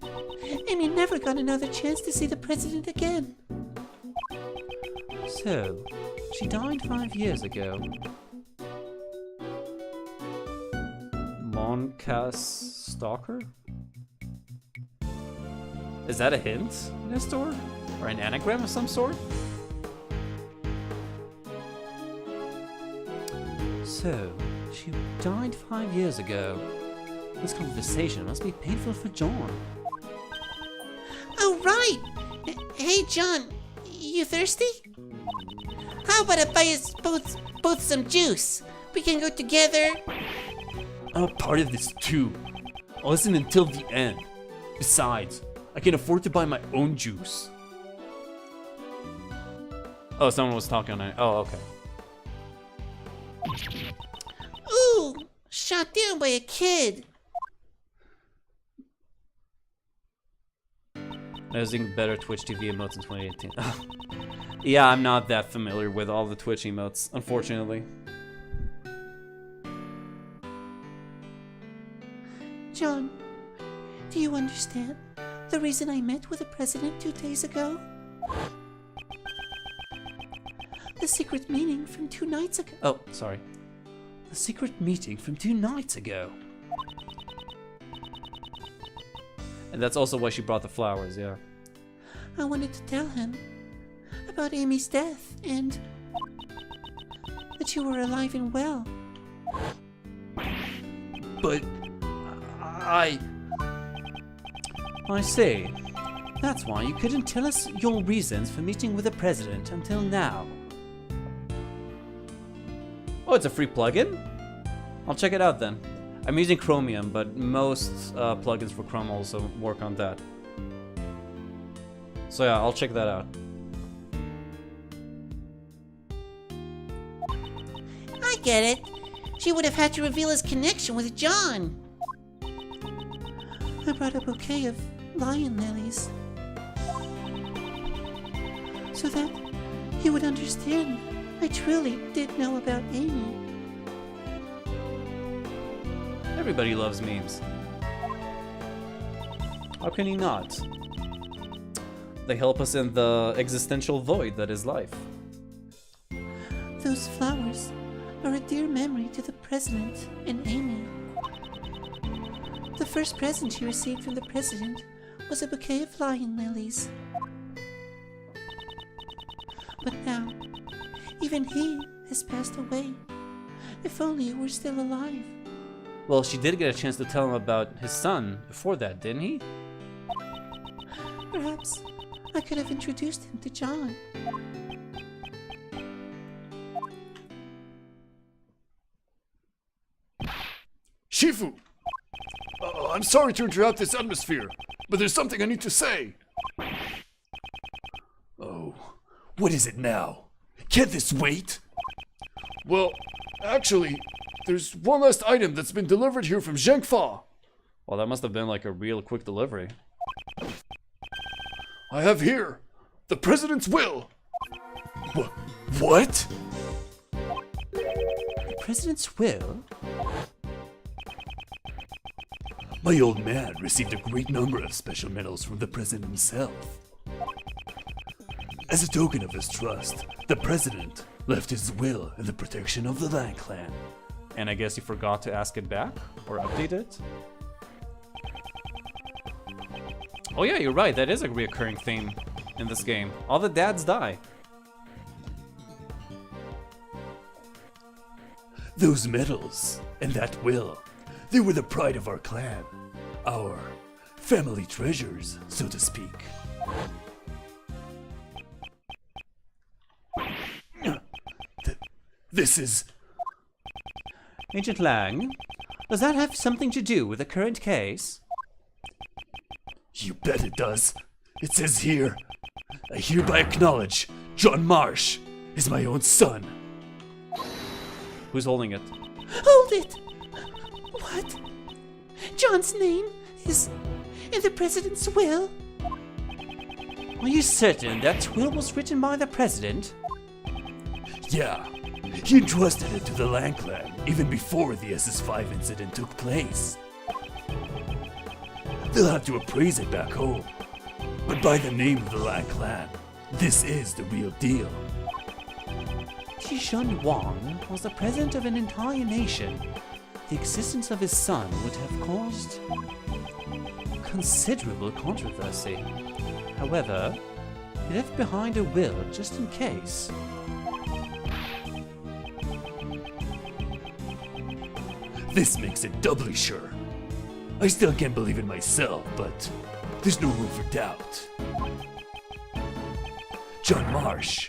Amy never got another chance to see the president again. So, she died 5 years ago. Moncas Stalker? Is that a hint, Nestor? Or an anagram of some sort? So, she died 5 years ago. This conversation must be painful for John. Oh, right! Hey, John, you thirsty? How about I buy us both some juice? We can go together. I'm a part of this too. I'll listen until the end. Besides, I can afford to buy my own juice. Oh, someone was talking on it. Oh, okay. Ooh, shot down by a kid. Using better Twitch TV emotes in 2018. Yeah, I'm not that familiar with all the Twitch emotes, unfortunately. John, do you understand the reason I met with the president 2 days ago? The secret meeting from 2 nights ago. Oh, sorry. The secret meeting from 2 nights ago. And that's also why she brought the flowers, yeah. I wanted to tell him about Amy's death and that you were alive and well. But I see. That's why you couldn't tell us your reasons for meeting with the president until now. Oh, it's a free plugin? I'll check it out then. I'm using Chromium, but most plugins for Chrome also work on that. So yeah, I'll check that out. I get it. She would have had to reveal his connection with John. I brought a bouquet of lion lilies so that he would understand I truly did know about Amy. Everybody loves memes. How can he not? They help us in the existential void that is life. Those flowers are a dear memory to the president and Amy. The first present she received from the president was a bouquet of lion lilies. But now, even he has passed away. If only he were still alive. Well, she did get a chance to tell him about his son before that, didn't he? Perhaps I could have introduced him to John. Shifu! I'm sorry to interrupt this atmosphere, but there's something I need to say. Oh, what is it now? Can't this wait? Well, actually, there's one last item that's been delivered here from Zhengfa. Well, that must have been like a real quick delivery. I have here the president's will. What? The president's will? My old man received a great number of special medals from the president himself. As a token of his trust, the president left his will in the protection of the Lang clan. And I guess you forgot to ask it back? Or update it? Oh yeah, you're right, that is a reoccurring theme in this game. All the dads die. Those medals and that will, they were the pride of our clan. Our family treasures, so to speak. This is... Agent Lang, does that have something to do with the current case? You bet it does. It says here, I hereby acknowledge John Marsh is my own son. Who's holding it? Hold it! What? John's name is in the president's will? Are you certain that will was written by the president? Yeah, he entrusted it to the Lang clan even before the SS5 incident took place. They'll have to appraise it back home. But by the name of the Lang clan, this is the real deal. Dijon Wang was the president of an entire nation. The existence of his son would have caused considerable controversy. However, he left behind a will just in case. This makes it doubly sure. I still can't believe it myself, but there's no room for doubt. John Marsh,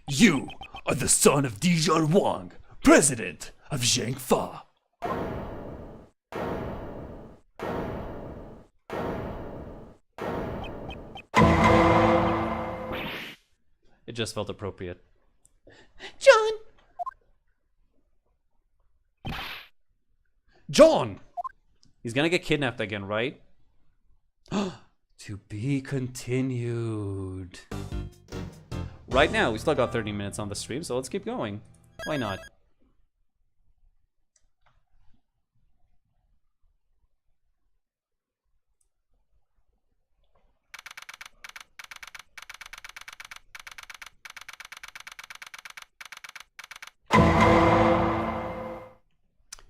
you are the son of Dijon Wang, president of Zhengfa. just felt appropriate. John! John! He's gonna get kidnapped again, right? To be continued. Right now, we still got 30 minutes on the stream, so let's keep going. Why not?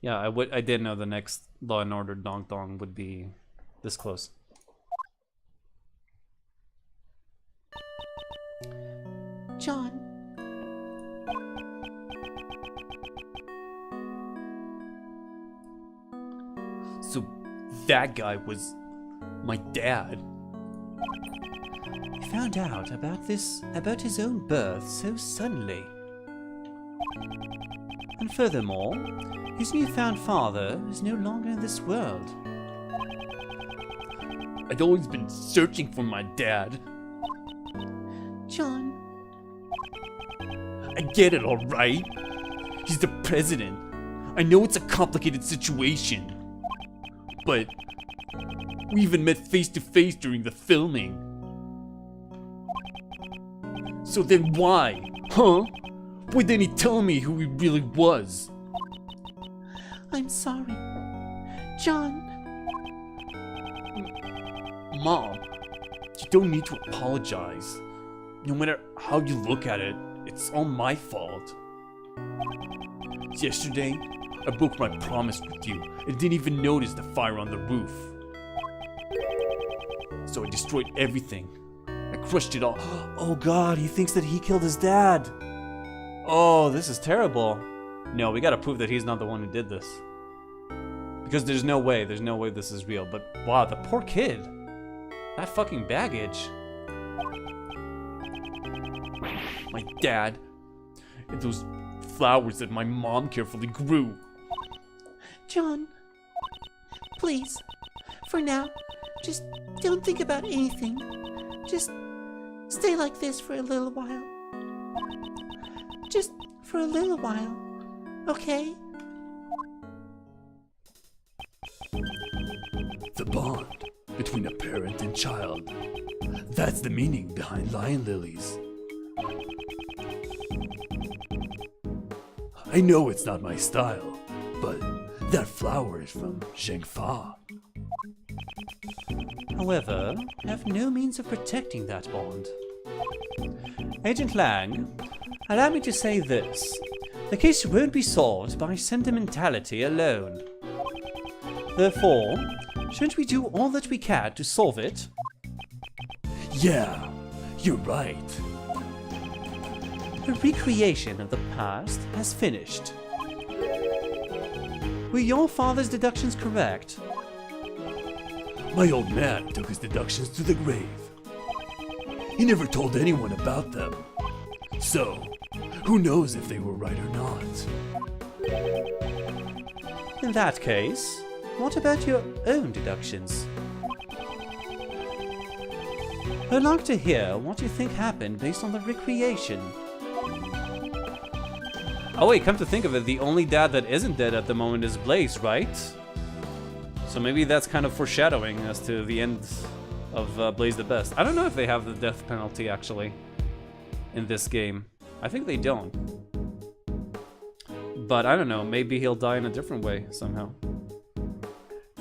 Yeah, I did know the next Law and Order Dong Dong would be this close. John. So that guy was my dad. He found out about his own birth so suddenly. And furthermore, his newfound father is no longer in this world. I'd always been searching for my dad. John. I get it, all right. He's the president. I know it's a complicated situation. But we even met face to face during the filming. So then why? Huh? Why didn't he tell me who he really was? I'm sorry. John. Mom, you don't need to apologize. No matter how you look at it, it's all my fault. Yesterday, I broke my promise with you and didn't even notice the fire on the roof. So I destroyed everything. I crushed it all. Oh god, he thinks that he killed his dad. Oh, this is terrible. No, we gotta prove that he's not the one who did this. Because there's no way this is real. But wow, the poor kid. That fucking baggage. My dad, and those flowers that my mom carefully grew. John. Please. For now, just don't think about anything. Just stay like this for a little while. Just for a little while. Okay? The bond between a parent and child. That's the meaning behind lion lilies. I know it's not my style, but that flower is from Zhengfa. However, I have no means of protecting that bond. Agent Lang, allow me to say this. The case won't be solved by sentimentality alone. Therefore, shouldn't we do all that we can to solve it? Yeah, you're right. The recreation of the past has finished. Were your father's deductions correct? My old man took his deductions to the grave. He never told anyone about them. So, who knows if they were right or not? In that case, what about your own deductions? I'd like to hear what you think happened based on the recreation. Oh wait, come to think of it, the only dad that isn't dead at the moment is Blaze, right? So maybe that's kind of foreshadowing as to the end of Blaze the Best. I don't know if they have the death penalty, actually, in this game. I think they don't. But I don't know, maybe he'll die in a different way, somehow.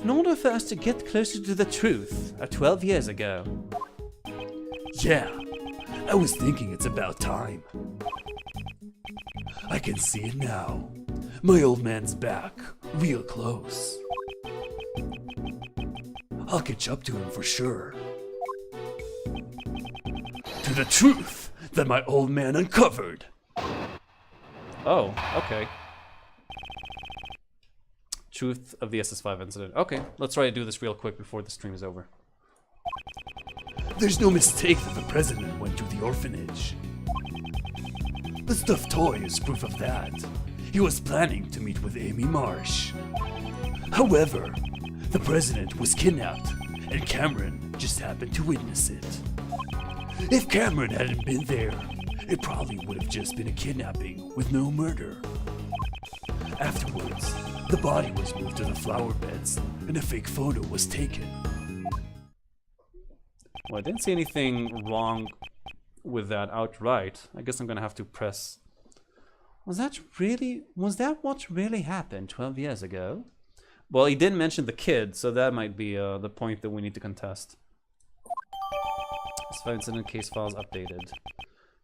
In order for us to get closer to the truth of 12 years ago. Yeah, I was thinking it's about time. I can see it now. My old man's back, real close. I'll catch up to him for sure. To the truth that my old man uncovered. Oh, okay. Truth of the SS5 incident. Okay, let's try to do this real quick before the stream is over. There's no mistake that the president went to the orphanage. The stuffed toy is proof of that. He was planning to meet with Amy Marsh. However, the president was kidnapped, and Cameron just happened to witness it. If Cameron hadn't been there, it probably would have just been a kidnapping with no murder. Afterwards, the body was moved to the flower beds and a fake photo was taken. Well, I didn't see anything wrong with that outright. I guess I'm gonna have to press. Was that what really happened 12 years ago? Well, he didn't mention the kid, so that might be the point that we need to contest. Specified incident case files updated.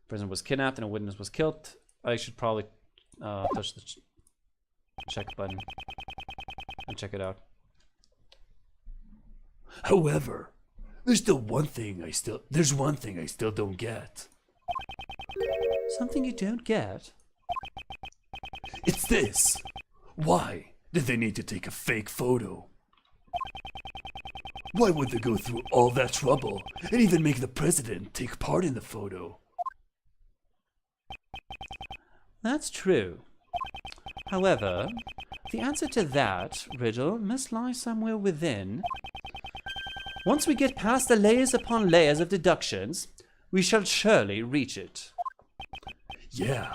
Prisoner was kidnapped and a witness was killed. I should probably touch the check button and check it out. However, there's one thing I still don't get. Something you don't get? It's this. Why did they need to take a fake photo? Why would they go through all that trouble and even make the president take part in the photo? That's true. However, the answer to that riddle must lie somewhere within. Once we get past the layers upon layers of deductions, we shall surely reach it. Yeah,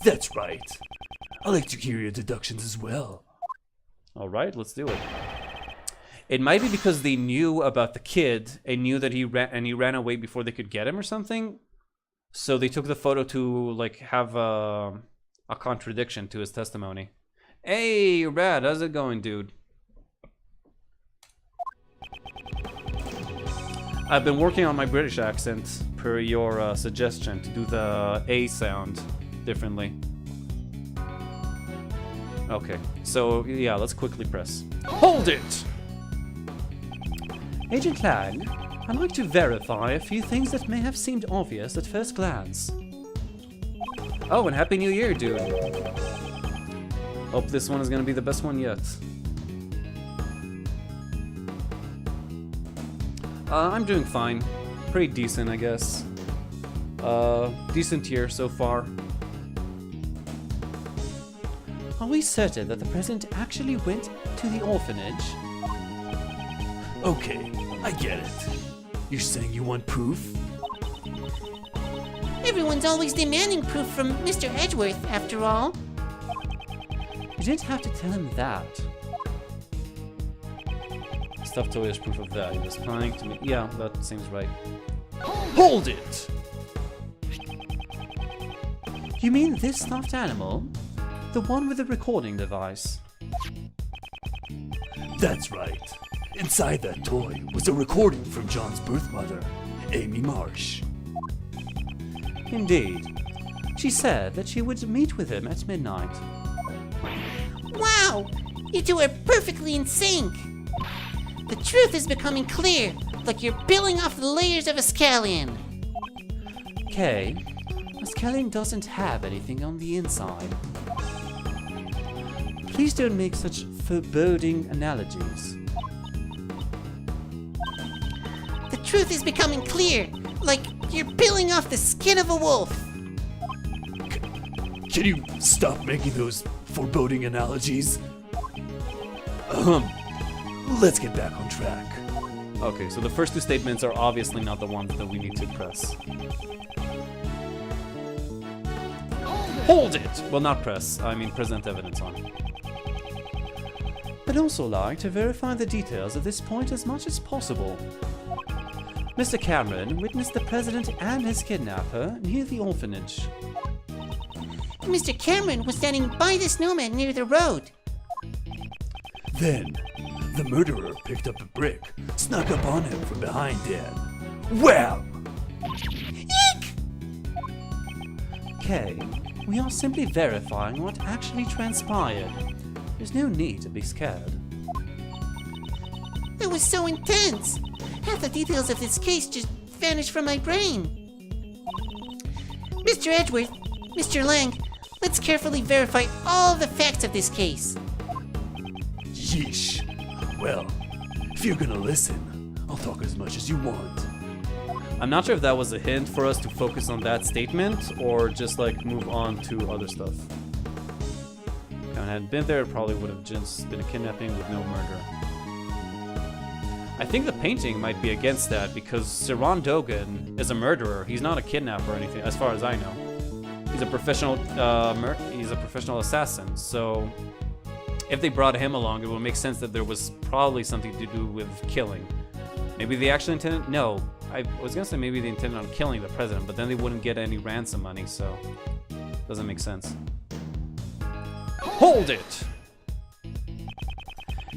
that's right. I like to hear your deductions as well. Alright, let's do it. It might be because they knew about the kid and knew that he ran away before they could get him or something. So they took the photo to like have a contradiction to his testimony. Hey, Rad, how's it going, dude? I've been working on my British accent per your suggestion to do the A sound differently. Okay, so yeah, let's quickly press. Hold it! Agent Lang, I'd like to verify a few things that may have seemed obvious at first glance. Oh, and Happy New Year, dude. Hope this one is gonna be the best one yet. I'm doing fine. Pretty decent, I guess. Decent year so far. Are we certain that the president actually went to the orphanage? Okay, I get it. You're saying you want proof? Everyone's always demanding proof from Mr. Edgeworth, after all. You didn't have to tell him that. Stuffed toy is proof of that. He was planning to make... Yeah, that seems right. Hold it! You mean this stuffed animal? The one with the recording device? That's right. Inside that toy was a recording from John's birth mother, Amy Marsh. Indeed. She said that she would meet with him at midnight. Wow! You two are perfectly in sync! The truth is becoming clear, like you're peeling off the layers of a scallion. Kay, a scallion doesn't have anything on the inside. Please don't make such foreboding analogies. The truth is becoming clear, like you're peeling off the skin of a wolf. Can you stop making those foreboding analogies? Let's get back on track. Okay, so the first two statements are obviously not the ones that we need to press. Hold it! Well, not press. I mean present evidence on. I'd also like to verify the details at this point as much as possible. Mr. Cameron witnessed the president and his kidnapper near the orphanage. Mr. Cameron was standing by the snowman near the road. Then, the murderer picked up a brick, snuck up on him from behind and... Wham! Eek! Kay, we are simply verifying what actually transpired. There's no need to be scared. That was so intense. Half the details of this case just vanished from my brain. Mr. Edgeworth, Mr. Lang, let's carefully verify all the facts of this case. Yeesh. Well, if you're gonna listen, I'll talk as much as you want. I'm not sure if that was a hint for us to focus on that statement or just like move on to other stuff. If I had been there, it probably would have just been a kidnapping with no murder. I think the painting might be against that because Siran Dogan is a murderer. He's not a kidnapper or anything, as far as I know. He's a professional assassin. So if they brought him along, it would make sense that there was probably something to do with killing. Maybe they actually intended. No, I was gonna say maybe they intended on killing the president, but then they wouldn't get any ransom money, so doesn't make sense. Hold it!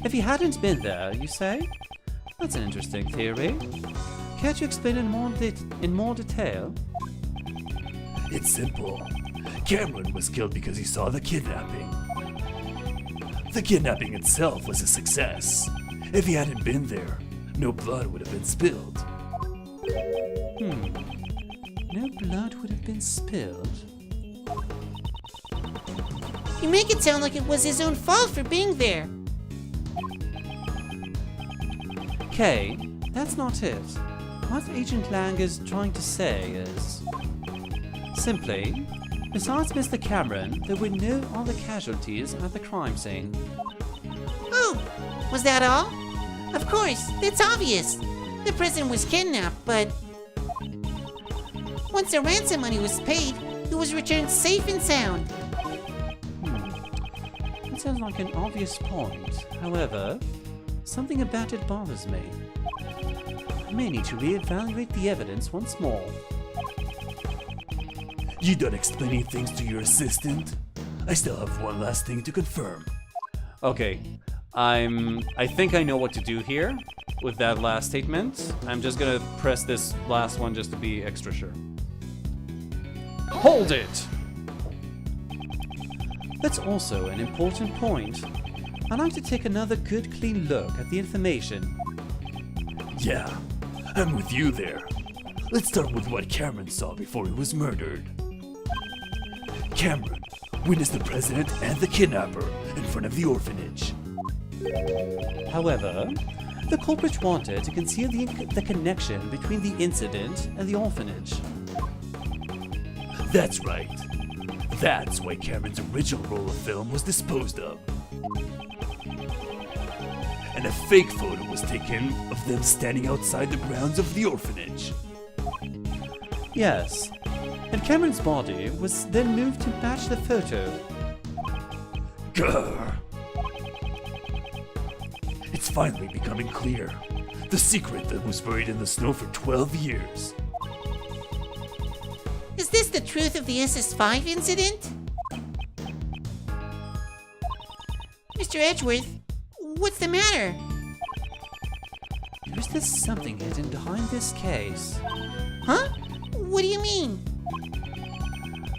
If he hadn't been there, you say? That's an interesting theory. Can't you explain it in more detail? It's simple. Cameron was killed because he saw the kidnapping. The kidnapping itself was a success. If he hadn't been there, no blood would have been spilled. No blood would have been spilled. You make it sound like it was his own fault for being there. Kay, that's not it. What Agent Lang is trying to say is... simply, besides Mr. Cameron, there were no other casualties at the crime scene. Oh, was that all? Of course, that's obvious. The president was kidnapped, but once the ransom money was paid, he was returned safe and sound. It sounds like an obvious point. However, something about it bothers me. I may need to reevaluate the evidence once more. You done explaining things to your assistant? I still have one last thing to confirm. Okay, I think I know what to do here with that last statement. I'm just gonna press this last one just to be extra sure. Hold it! That's also an important point. I'd like to take another good clean look at the information. Yeah, I'm with you there. Let's start with what Cameron saw before he was murdered. Cameron witnessed the president and the kidnapper in front of the orphanage. However, the culprit wanted to conceal the connection between the incident and the orphanage. That's right. That's why Cameron's original roll of film was disposed of. And a fake photo was taken of them standing outside the grounds of the orphanage. Yes, and Cameron's body was then moved to match the photo. Grr. It's finally becoming clear. The secret that was buried in the snow for 12 years. Is this the truth of the SS5 incident? Mr. Edgeworth, what's the matter? There's this something hidden behind this case. Huh? What do you mean?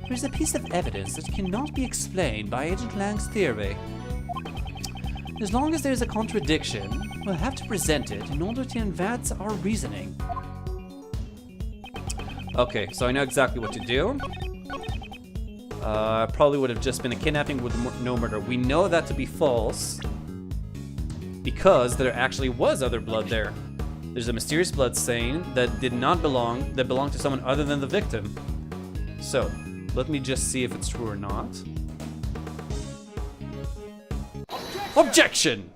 There's a piece of evidence that cannot be explained by Agent Lang's theory. As long as there's a contradiction, we'll have to present it in order to advance our reasoning. Okay, so I know exactly what to do. Probably would have just been a kidnapping with no murder. We know that to be false because there actually was other blood there. There's a mysterious blood stain that belonged to someone other than the victim. So, let me just see if it's true or not. Objection!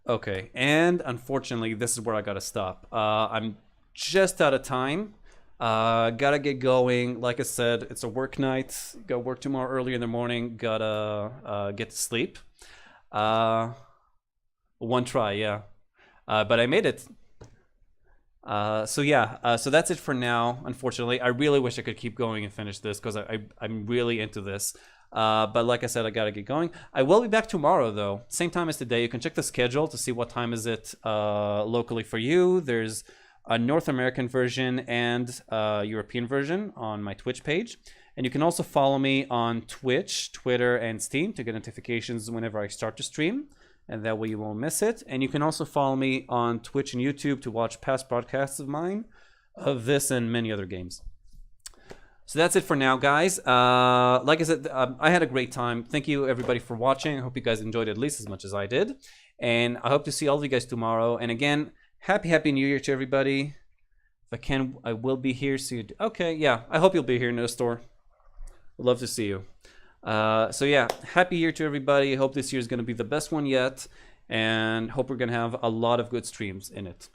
Okay, and unfortunately, this is where I gotta stop. I'm just out of time. Gotta get going. Like I said, it's a work night. Gotta work tomorrow early in the morning. Gotta get to sleep. One try, yeah. But I made it. So that's it for now, unfortunately. I really wish I could keep going and finish this because I'm really into this. But like I said, I gotta get going. I will be back tomorrow though, same time as today. You can check the schedule to see what time is it locally for you. There's a North American version and a European version on my Twitch page. And you can also follow me on Twitch, Twitter, and Steam to get notifications whenever I start to stream. And that way you won't miss it. And you can also follow me on Twitch and YouTube to watch past broadcasts of mine of this and many other games. So that's it for now, guys. Like I said, I had a great time. Thank you, everybody, for watching. I hope you guys enjoyed it at least as much as I did. And I hope to see all of you guys tomorrow. And again, happy New Year to everybody. If I can, I will be here. See, okay, yeah. I hope you'll be here, Nestor. Would love to see you. So yeah, happy year to everybody. Hope this year is going to be the best one yet, and hope we're going to have a lot of good streams in it.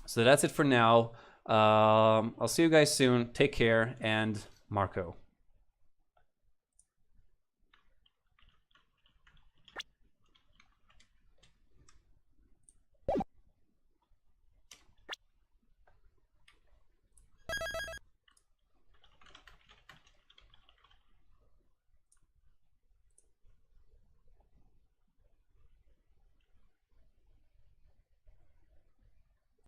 So that's it for now. I'll see you guys soon. Take care, and Marco.